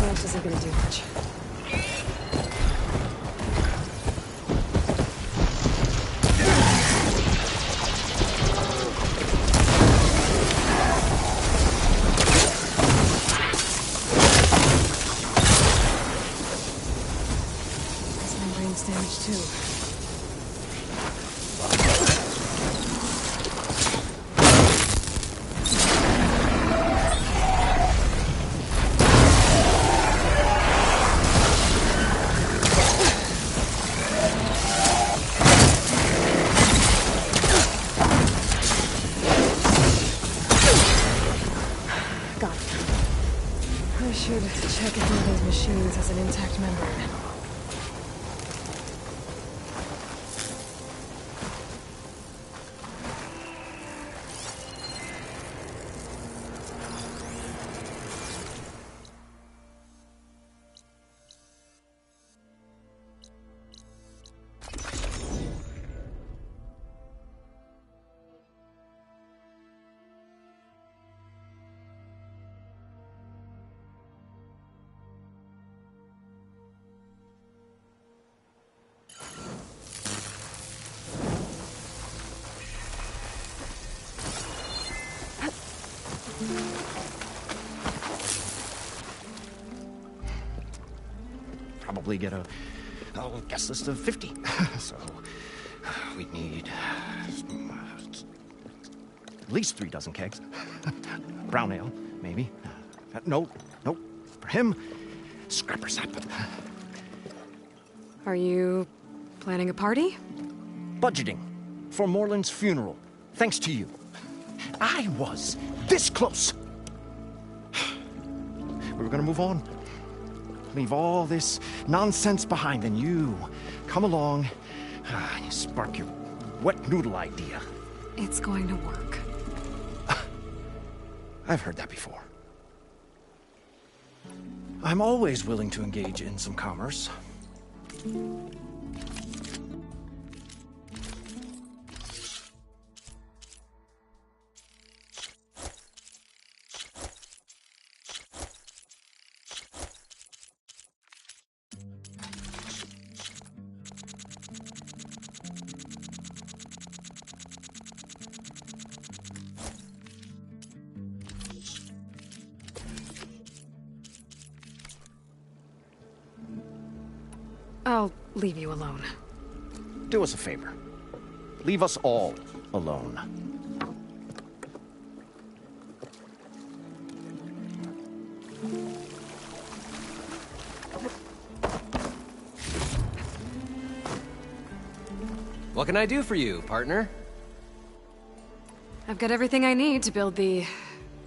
That isn't gonna do much. Damage too. Got it. I should check if one of those machines has an intact membrane. Probably get a guest list of 50. So we'd need at least 3 dozen kegs. Brown ale, maybe. No. For him, scrapper sap. Are you planning a party? Budgeting for Moreland's funeral, thanks to you. I was this close. We were gonna move on. Leave all this nonsense behind, and you come along and you spark your wet noodle idea. It's going to work. I've heard that before. I'm always willing to engage in some commerce. I'll leave you alone. Do us a favor. Leave us all alone. What can I do for you, partner? I've got everything I need to build the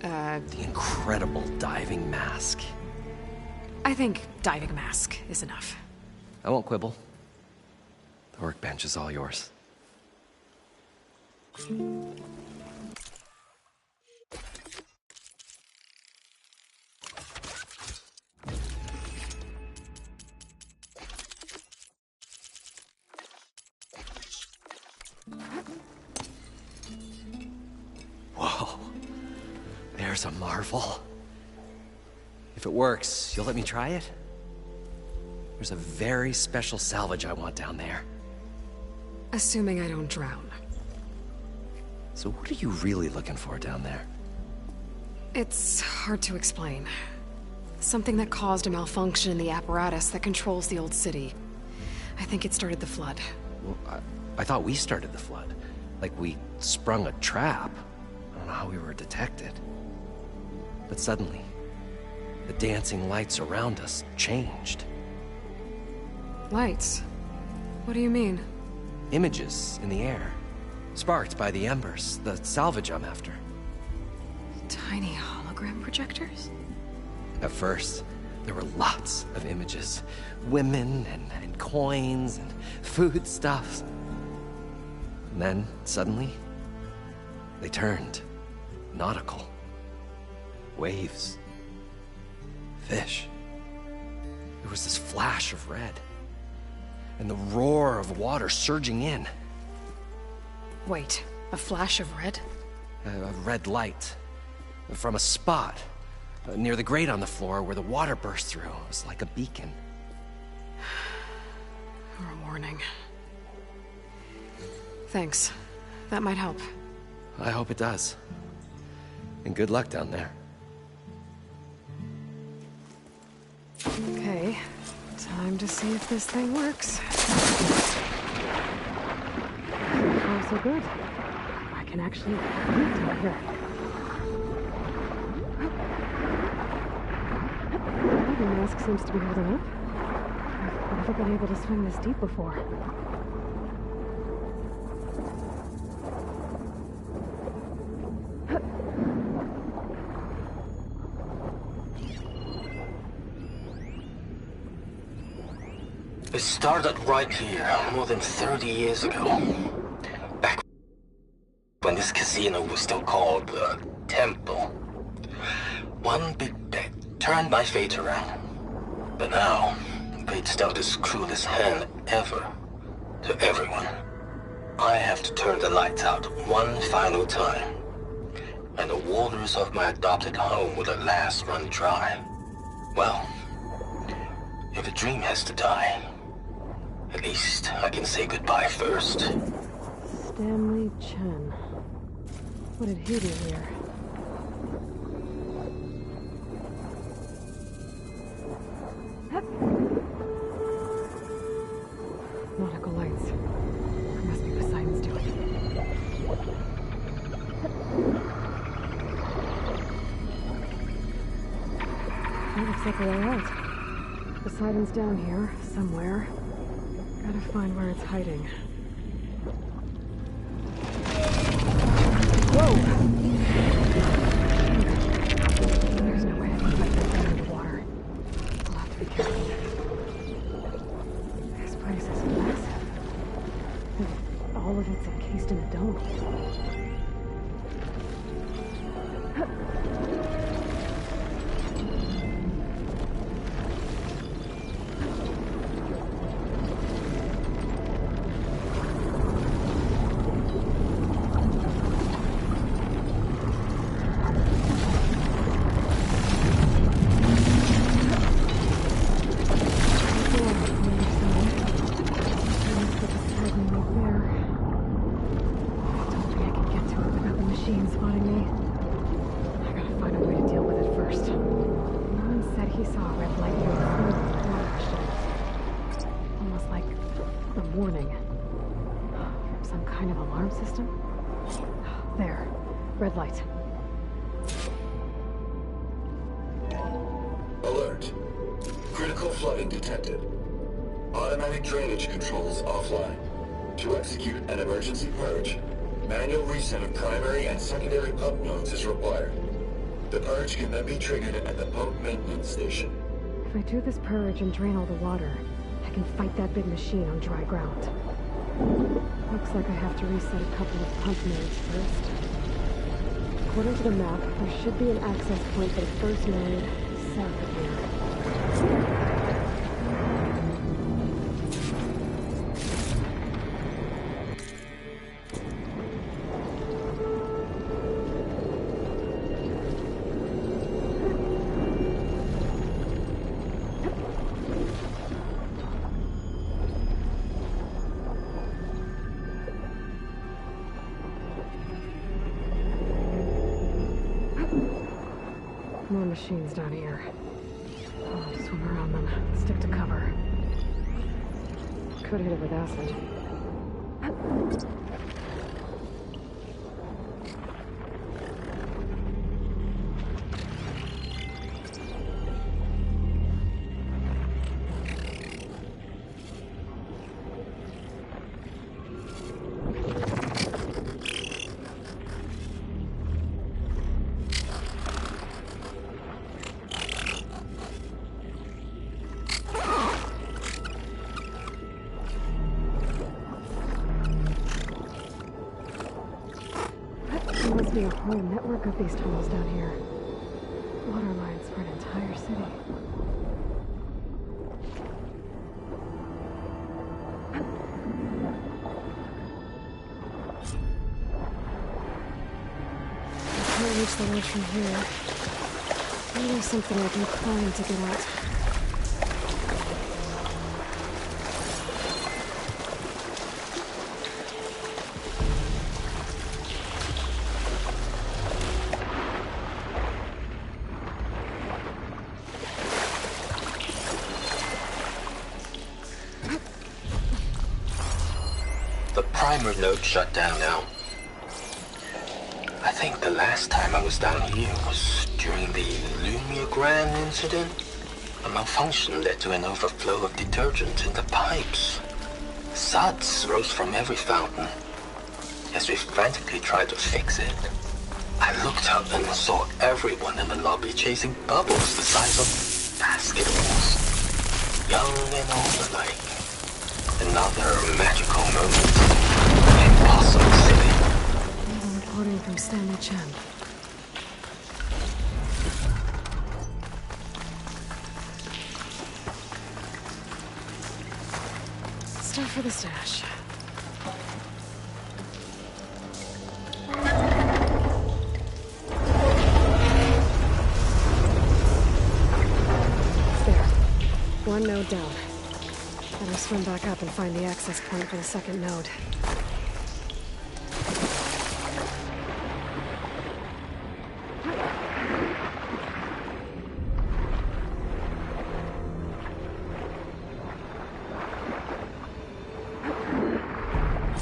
incredible diving mask. I think diving mask is enough. I won't quibble. The workbench is all yours. Whoa. There's a marvel. If it works, you'll let me try it? There's a very special salvage I want down there. Assuming I don't drown. So what are you really looking for down there? It's hard to explain. Something that caused a malfunction in the apparatus that controls the old city. I think it started the flood. Well, I thought we started the flood. Like we sprung a trap. I don't know how we were detected. But suddenly, the dancing lights around us changed. Lights? What do you mean? Images in the air, sparked by the embers, the salvage I'm after. Tiny hologram projectors? At first, there were lots of images. Women and coins and foodstuffs. And then, suddenly, they turned nautical. Waves. Fish. There was this flash of red. And the roar of water surging in. Wait, a flash of red? A red light. From a spot near the grate on the floor where the water burst through. It was like a beacon. Or a warning. Thanks. That might help. I hope it does. And good luck down there. Okay. Time to see if this thing works. So far, so good. I can actually breathe down here. The diving mask seems to be holding up. I've never been able to swim this deep before. It started right here, more than 30 years ago. Back when this casino was still called the Temple. One big bet turned my fate around. But now, fate's dealt its cruelest hand ever to everyone. I have to turn the lights out one final time. And the waters of my adopted home will at last run dry. Well, if a dream has to die, at least I can say goodbye first. Stanley Chen. What did he do here? Nautical lights. It must be Poseidon's doing. That looks like a way out. Poseidon's down here, somewhere. Gotta find where it's hiding. Whoa! There's no way I can fight that thing in the water. I'll have to be careful. This place is massive. And all of it's encased in a dome. warning. Some kind of alarm system? There. Red light. Alert. Critical flooding detected. Automatic drainage controls offline. To execute an emergency purge, manual reset of primary and secondary pump nodes is required. The purge can then be triggered at the pump maintenance station. If I do this purge and drain all the water, I can fight that big machine on dry ground. Looks like I have to reset a couple of pump nodes first. According to the map, there should be an access point for the first node south of here. More machines down here. I'll swim around them, stick to cover. Could hit it with acid. There must be a whole network of these tunnels down here. Water lines for an entire city. I can't reach the ledge from here. Maybe there's something I can climb to get out. The primer node shut down now. I think the last time I was down here was during the Lumiagram incident. A malfunction led to an overflow of detergent in the pipes. Suds rose from every fountain. As we frantically tried to fix it, I looked up and saw everyone in the lobby chasing bubbles the size of basketballs. Young and old alike. Another magical moment. Impossible City. Another reporting from Stanley Chen. Stuff for the stash. There. One node down. Better swim back up and find the access point for the second node.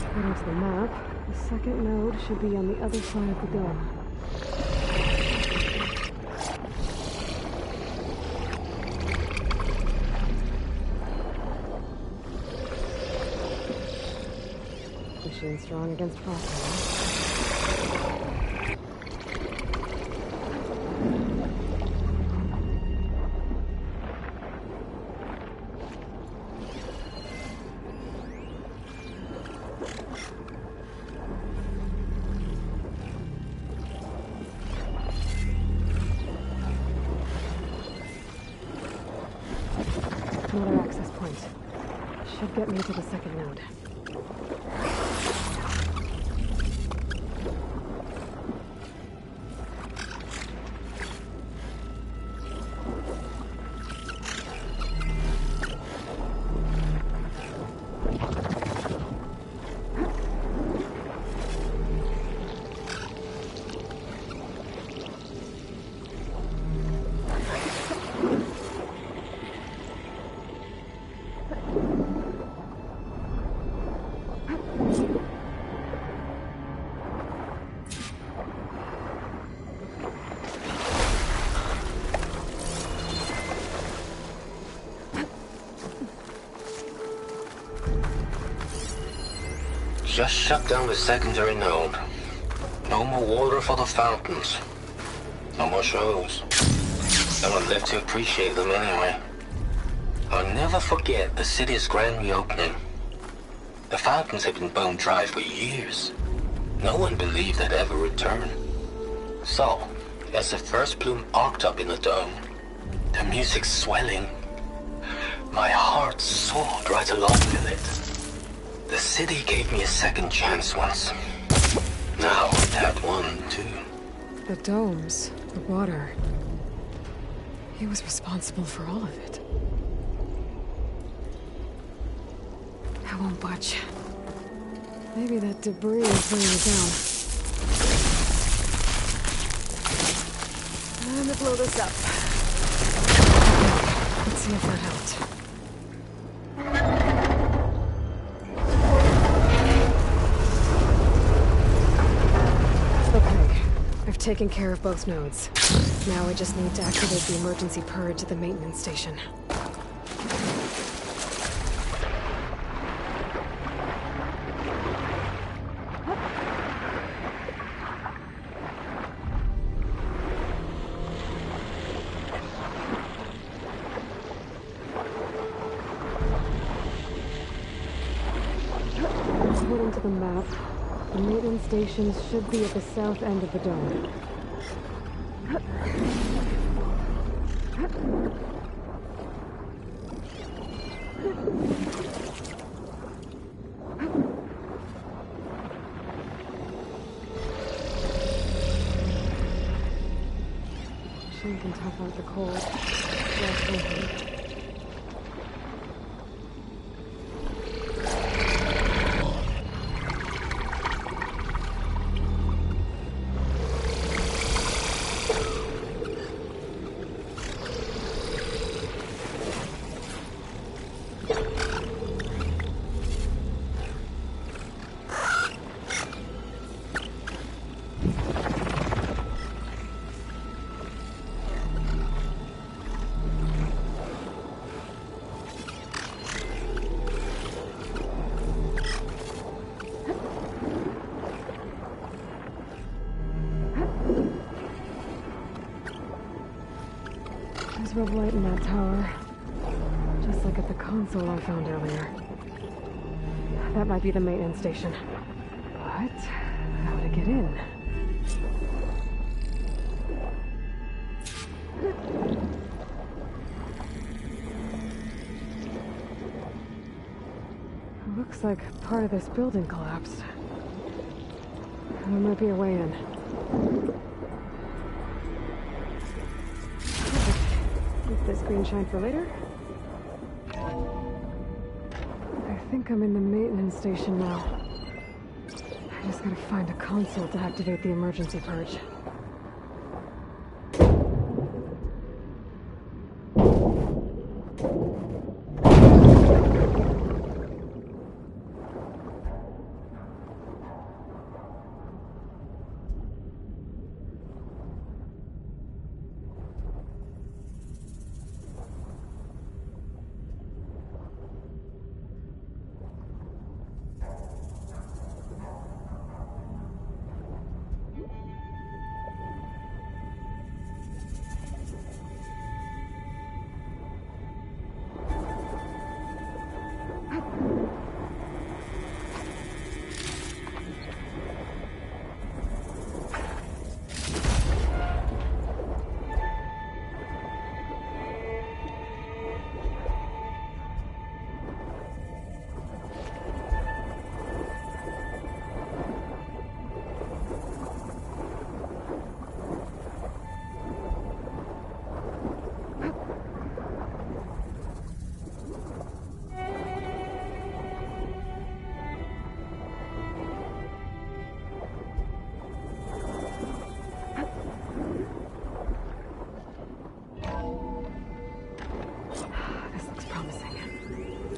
According to the map, the second node should be on the other side of the dome. Machine strong against frost. Another access point. Should get me to the second node. just shut down the secondary node. No more water for the fountains. No more shows. No one left to appreciate them anyway. I'll never forget the city's grand reopening. The fountains had been bone dry for years. No one believed they'd ever return. So, as the first bloom arced up in the dome, the music swelling, my heart soared right along with it. The city gave me a second chance once. Now it had one, too. The domes, the water. He was responsible for all of it. I won't budge. Maybe that debris is weighing me down. Time to blow this up. Let's see if that helped. Okay, I've taken care of both nodes. Now I just need to activate the emergency purge at the maintenance station. According to the map, the maintenance stations should be at the south end of the dome. She can tough out the cold. There's red light in that tower. Just like at the console I found earlier. That might be the maintenance station. But how to get in? It looks like part of this building collapsed. There might be a way in. Keep this green shine for later. I think I'm in the maintenance station now. I just gotta find a console to activate the emergency purge.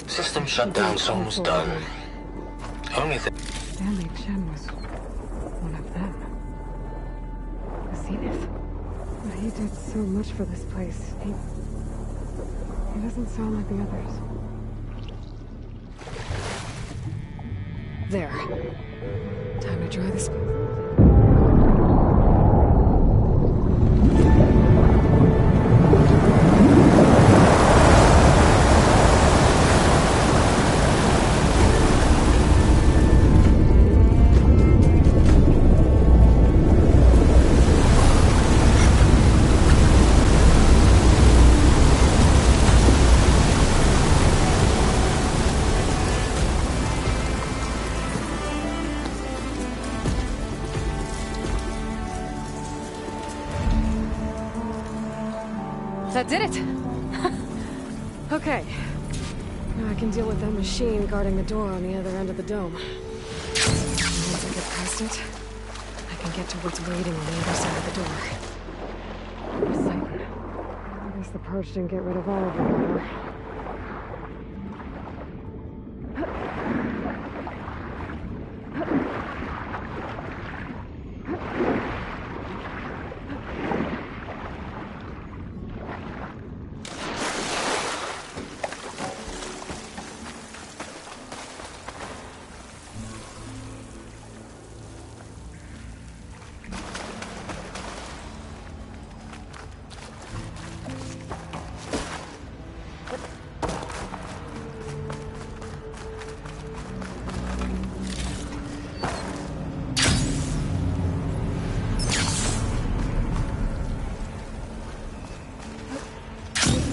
System shutdown's almost done. Only thing. Stanley Chen was one of them. The Zenith. He did so much for this place. He doesn't sound like the others. There. Time to try this. That did it! Okay. Now I can deal with that machine guarding the door on the other end of the dome. Once I get past it, I can get to what's waiting on the other side of the door. Siphon. I guess the Purge didn't get rid of all of them either.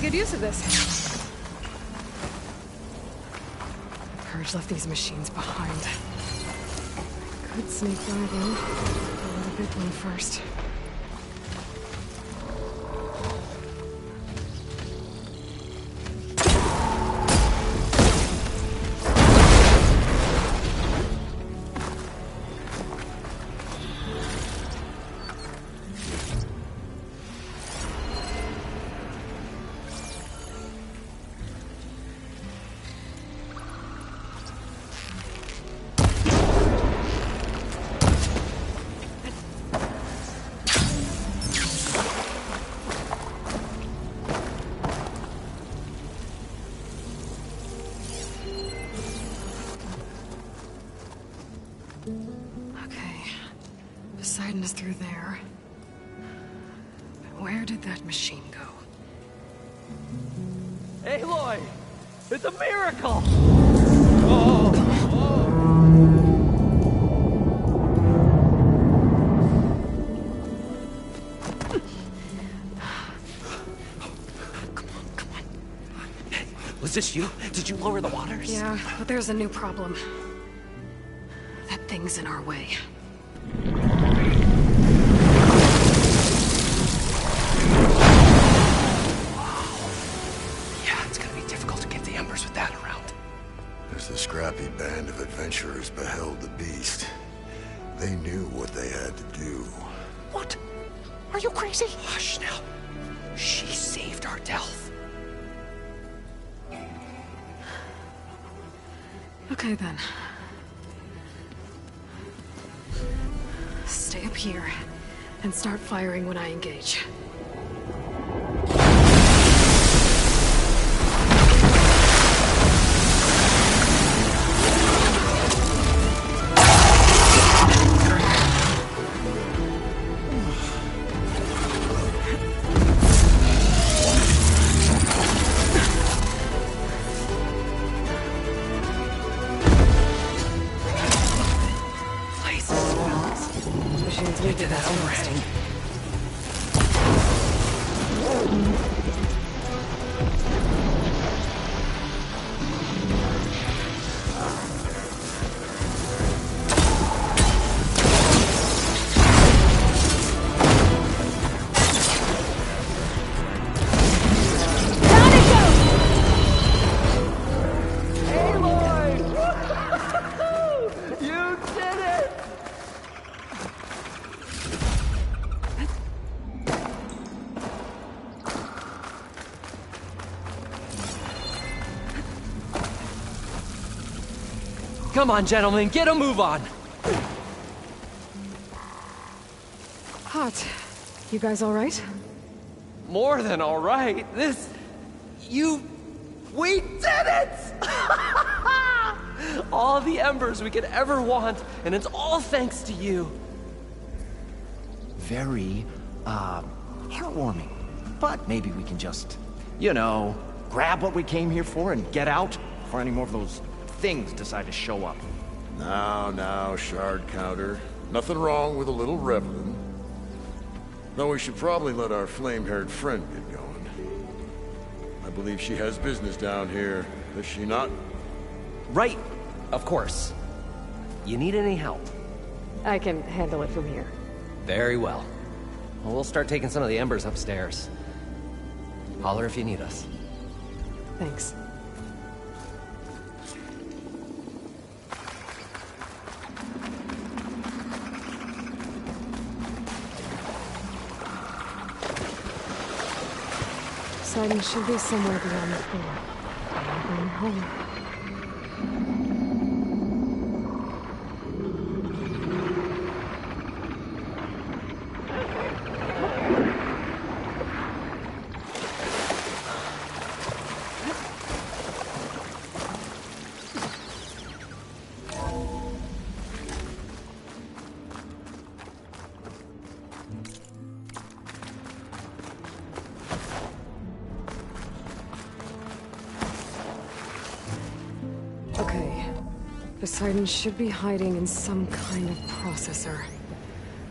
Good use of this. Purge left these machines behind. I could sneak by them. I'll let a big one first. Poseidon is through there. But where did that machine go? Aloy! It's a miracle! Was this you? Did you lower the waters? Yeah, but there's a new problem. That thing's in our way. Yeah, it's gonna be difficult to get the Embers with that around. As the scrappy band of adventurers beheld the beast, they knew what they had to do. What? Are you crazy? Hush now. She saved our Delph. Okay then. Stay up here and start firing when I engage. Come on, gentlemen, get a move on! Hot. You guys all right? More than all right. We did it! All the embers we could ever want, and it's all thanks to you. Very, heartwarming. But maybe we can just, grab what we came here for and get out before any more of those things decide to show up. Now, shard counter. Nothing wrong with a little reveling. Though we should probably let our flame-haired friend get going. I believe she has business down here, does she not? Right, of course. You need any help? I can handle it from here. Very well. Well, we'll start taking some of the embers upstairs. Holler if you need us. Thanks. Poseidon should be somewhere beyond the pool. I'm going home. Poseidon should be hiding in some kind of processor.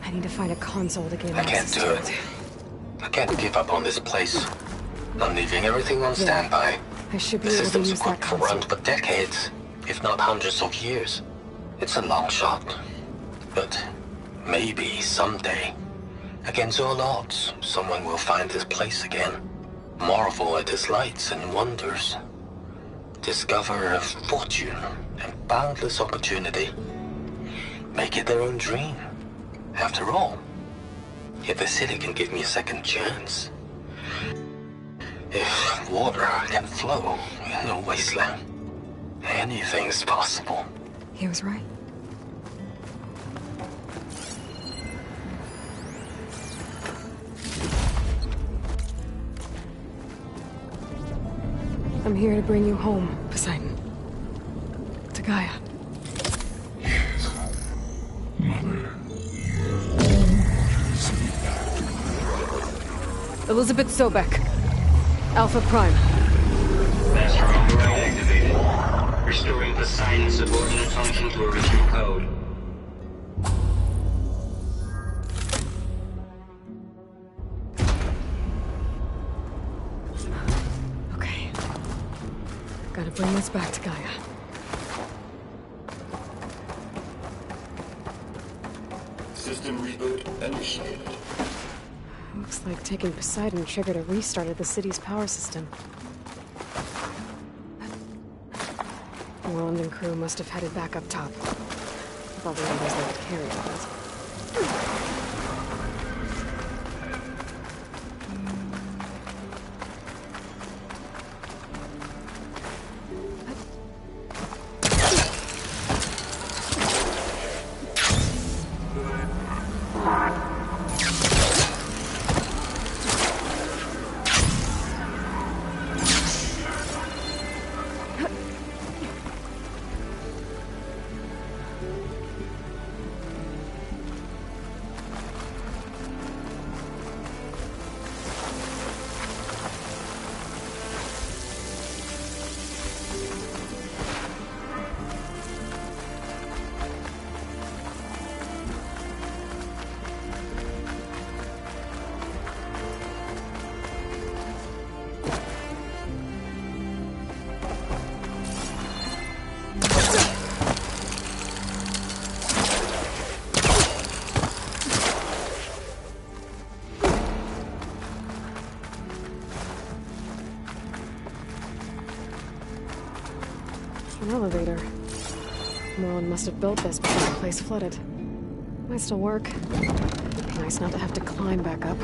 I need to find a console to gain access to it. I can't do it. I can't give up on this place. I'm leaving everything on standby. I should be able to use that console. Run for decades, if not hundreds of years. It's a long shot. But maybe someday, against all odds, someone will find this place again. Marvel at its lights and wonders. Discover a fortune and boundless opportunity. Make it their own dream. After all, if the city can give me a second chance, if water can flow in a wasteland, anything's possible. He was right. I'm here to bring you home, Poseidon. To Gaia. Yes, Mother. Elizabeth Sobek. Alpha Prime. Master override activated. Restoring Poseidon's subordinate function to original code. Gotta bring this back to Gaia. System reboot initiated. Looks like taking Poseidon triggered a restart of the city's power system. Roland and crew must have headed back up top. With all the others they would carry with us. An elevator. Merlin must have built this before the place flooded. Might still work. Nice not to have to climb back up.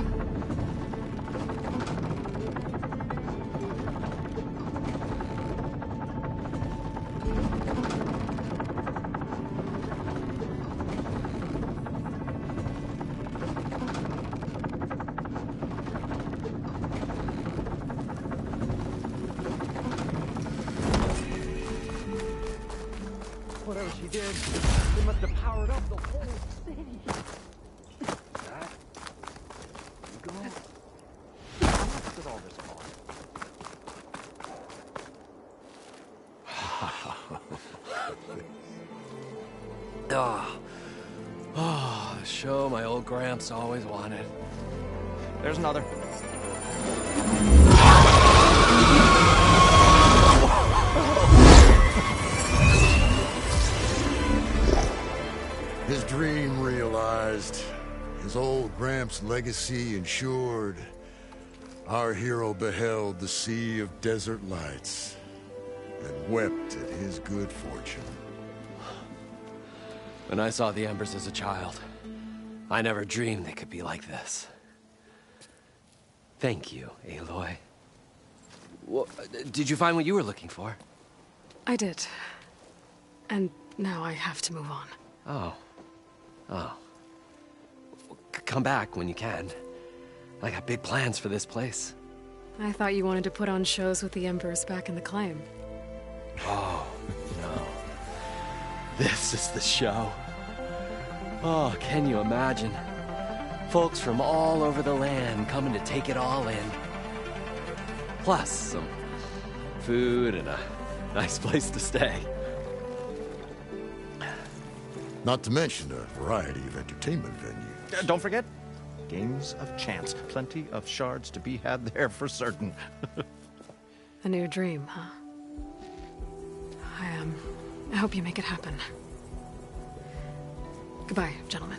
Whatever she did, they must have powered up the whole city. That, you go. How much did all this Oh, a show my old Gramps always wanted. There's another. His dream realized, his old Gramps' legacy ensured. Our hero beheld the sea of desert lights and wept at his good fortune. When I saw the Embers as a child, I never dreamed they could be like this. Thank you, Aloy. Well, did you find what you were looking for? I did. And now I have to move on. Oh. Oh. Come back when you can. I got big plans for this place. I thought you wanted to put on shows with the Embers back in the claim. Oh, no. This is the show. Oh, can you imagine? Folks from all over the land coming to take it all in. Plus some food and a nice place to stay. Not to mention a variety of entertainment venues. Don't forget, games of chance. Plenty of shards to be had there for certain. A new dream, huh? I hope you make it happen. Goodbye, gentlemen.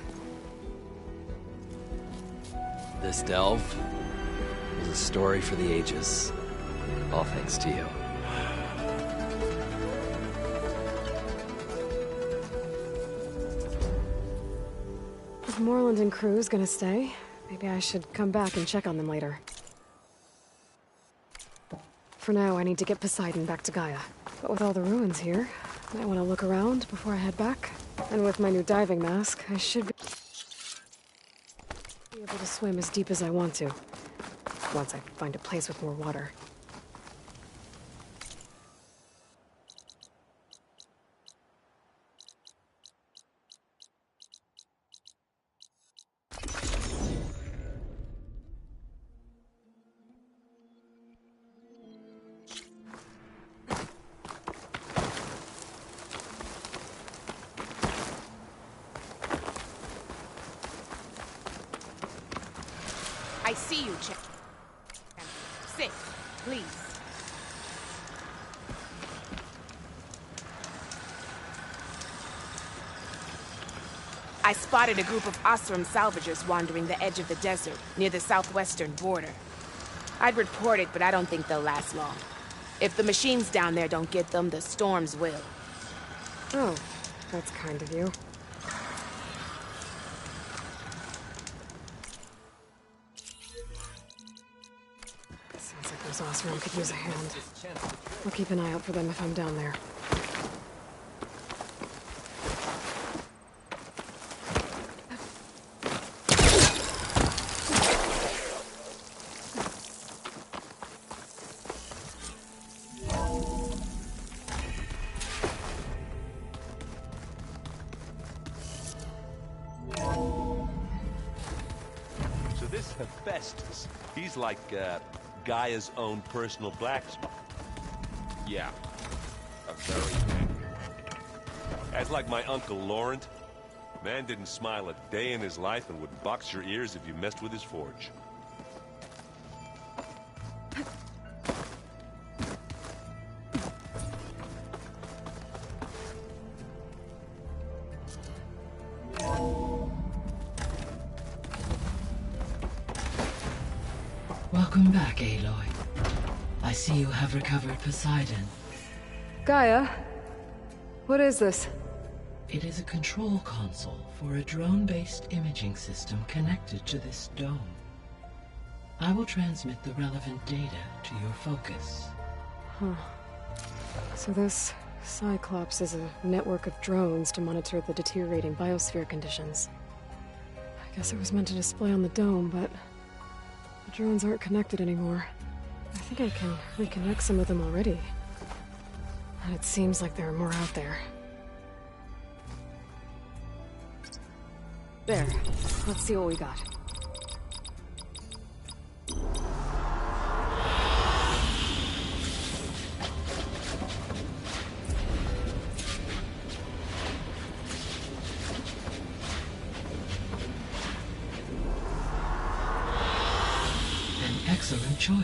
This delve was a story for the ages. All thanks to you. If Moreland and crew's gonna stay, maybe I should come back and check on them later. For now, I need to get Poseidon back to Gaia. But with all the ruins here, I want to look around before I head back. And with my new diving mask, I should be able to swim as deep as I want to, once I find a place with more water. I see you, Champ. Sit, please. I spotted a group of Osram salvagers wandering the edge of the desert, near the southwestern border. I'd report it, but I don't think they'll last long. If the machines down there don't get them, the storms will. Oh, that's kind of you. Sounds like those Osram could use a hand. I'll keep an eye out for them if I'm down there. So this Hephaestus, he's like, Gaia's own personal blacksmith. Yeah, a very big. That's like my Uncle Laurent. Man didn't smile a day in his life and would box your ears if you messed with his forge. Welcome back, Aloy. I see you have recovered Poseidon. Gaia? What is this? It is a control console for a drone-based imaging system connected to this dome. I will transmit the relevant data to your focus. Huh. So this Cyclops is a network of drones to monitor the deteriorating biosphere conditions. I guess it was meant to display on the dome, but the drones aren't connected anymore. I think I can reconnect some of them already. And it seems like there are more out there. There. Let's see what we got. An excellent choice.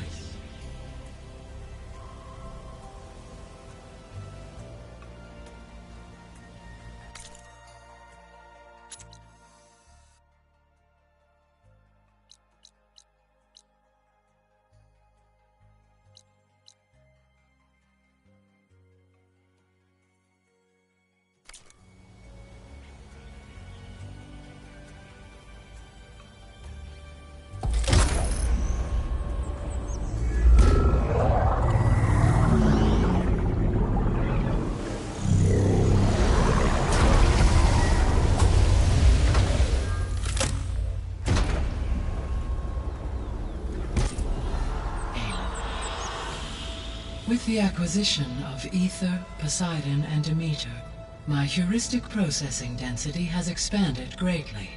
With the acquisition of Ether, Poseidon, and Demeter, my heuristic processing density has expanded greatly.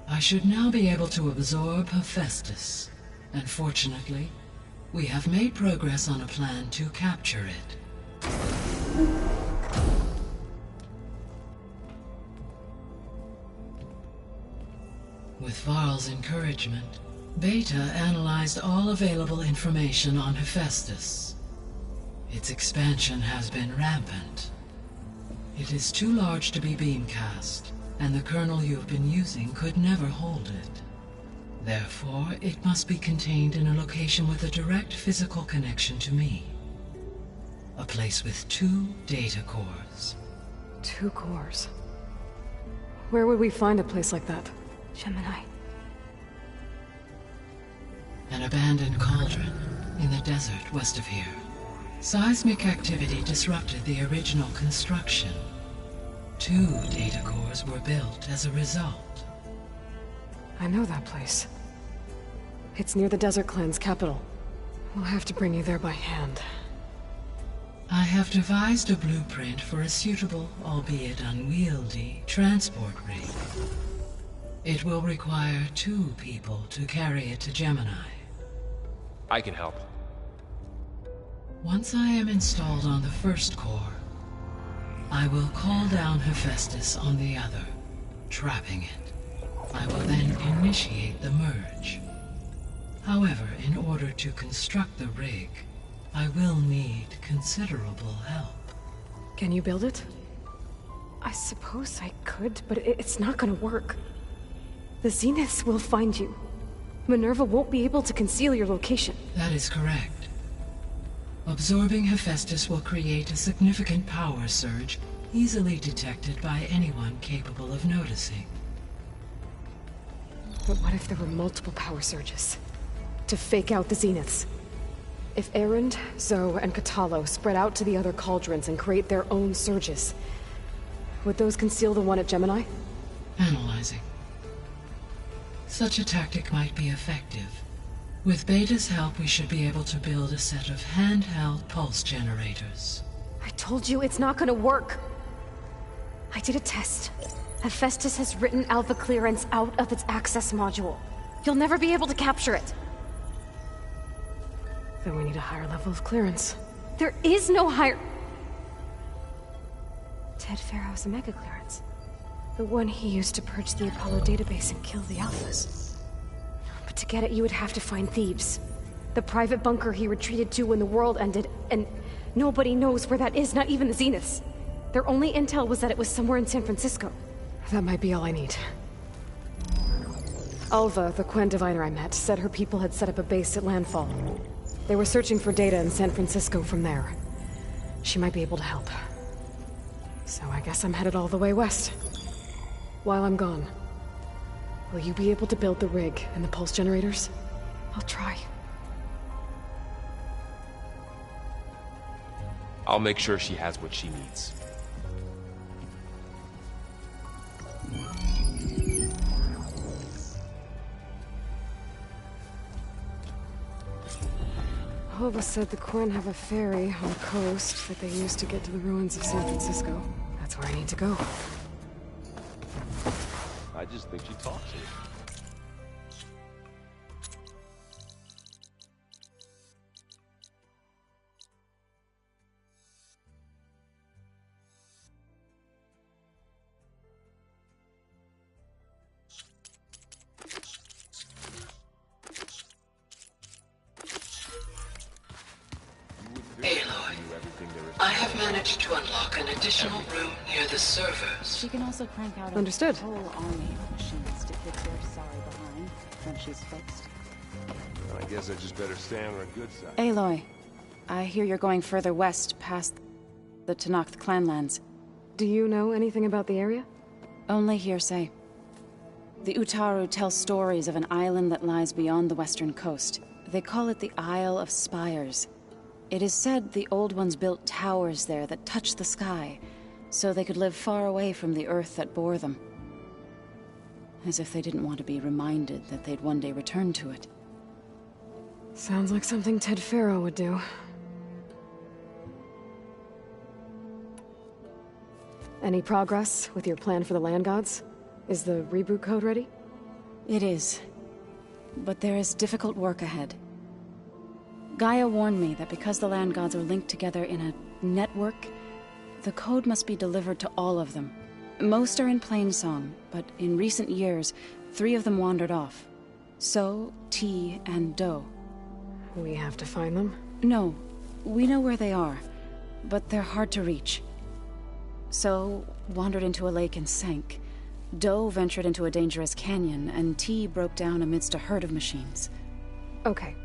I should now be able to absorb Hephaestus, and fortunately, we have made progress on a plan to capture it. With Varl's encouragement, Beta analyzed all available information on Hephaestus. Its expansion has been rampant. It is too large to be beamcast, and the kernel you've been using could never hold it. Therefore, it must be contained in a location with a direct physical connection to me. A place with 2 data cores. 2 cores? Where would we find a place like that? Gemini. An abandoned cauldron in the desert west of here. Seismic activity disrupted the original construction. 2 data cores were built as a result. I know that place. It's near the Desert Clan's capital. We'll have to bring you there by hand. I have devised a blueprint for a suitable, albeit unwieldy, transport rig. It will require 2 people to carry it to Gemini. I can help. Once I am installed on the first core, I will call down Hephaestus on the other, trapping it. I will then initiate the merge. However, in order to construct the rig, I will need considerable help. Can you build it? I suppose I could, but it's not gonna work. The Zeniths will find you. Minerva won't be able to conceal your location. That is correct. Absorbing Hephaestus will create a significant power surge, easily detected by anyone capable of noticing. But what if there were multiple power surges? To fake out the Zeniths? If Erend, Zoe, and Katalo spread out to the other cauldrons and create their own surges, would those conceal the one at Gemini? Analyzing. Such a tactic might be effective. With Beta's help, we should be able to build a set of handheld pulse generators. I told you it's not gonna work. I did a test. Hephaestus has written Alpha clearance out of its access module. You'll never be able to capture it. Then we need a higher level of clearance. There is no higher... Ted Pharaoh's Omega clearance. The one he used to purge the Apollo database and kill the Alphas. But to get it, you would have to find Thebes. The private bunker he retreated to when the world ended, and nobody knows where that is, not even the Zeniths. Their only intel was that it was somewhere in San Francisco. That might be all I need. Alva, the Quen diviner I met, said her people had set up a base at Landfall. They were searching for data in San Francisco from there. She might be able to help. So I guess I'm headed all the way west. While I'm gone, will you be able to build the rig and the pulse generators? I'll try. I'll make sure she has what she needs. Alva said the Quen have a ferry on the coast that they use to get to the ruins of San Francisco. That's where I need to go. I just think she talks here. Aloy, I have managed to unlock an additional room near the servers. She can also crank out Understood. a whole army of machines to kick their sorry behind when she's fixed. I guess I just better stay on her good side. Aloy, I hear you're going further west past the Tenakth clanlands. Do you know anything about the area? Only hearsay. The Utaru tell stories of an island that lies beyond the western coast. They call it the Isle of Spires. It is said the Old Ones built towers there that touch the sky, so they could live far away from the earth that bore them. As if they didn't want to be reminded that they'd one day return to it. Sounds like something Ted Faro would do. Any progress with your plan for the land gods? Is the reboot code ready? It is. But there is difficult work ahead. Gaia warned me that because the land gods are linked together in a network, the code must be delivered to all of them. Most are in Plainsong, but in recent years, 3 of them wandered off. So, T, and Do. We have to find them? No, we know where they are, but they're hard to reach. So, wandered into a lake and sank. Do ventured into a dangerous canyon, and T broke down amidst a herd of machines. Okay,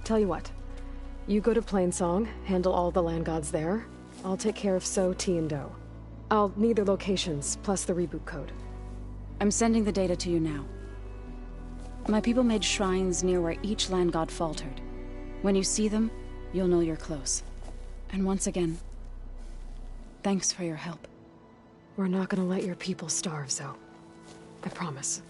tell you what. You go to Plainsong, handle all the land gods there. I'll take care of So, T, and Do. I'll need their locations, plus the reboot code. I'm sending the data to you now. My people made shrines near where each land god faltered. When you see them, you'll know you're close. And once again, thanks for your help. We're not gonna let your people starve, Zo. I promise.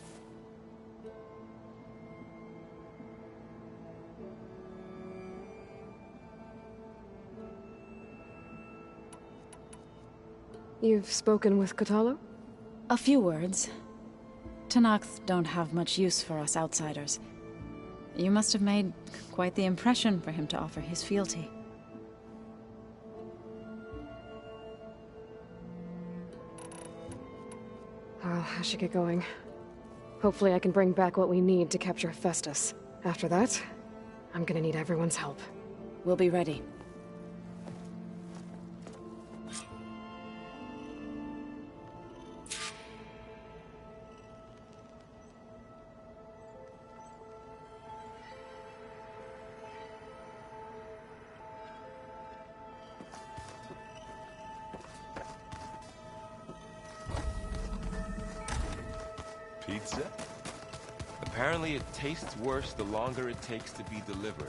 You've spoken with Kotallo? A few words. Tenakth don't have much use for us outsiders. You must have made quite the impression for him to offer his fealty. Well, I should get going. Hopefully I can bring back what we need to capture Festus. After that, I'm gonna need everyone's help. We'll be ready. Pizza? Apparently it tastes worse the longer it takes to be delivered.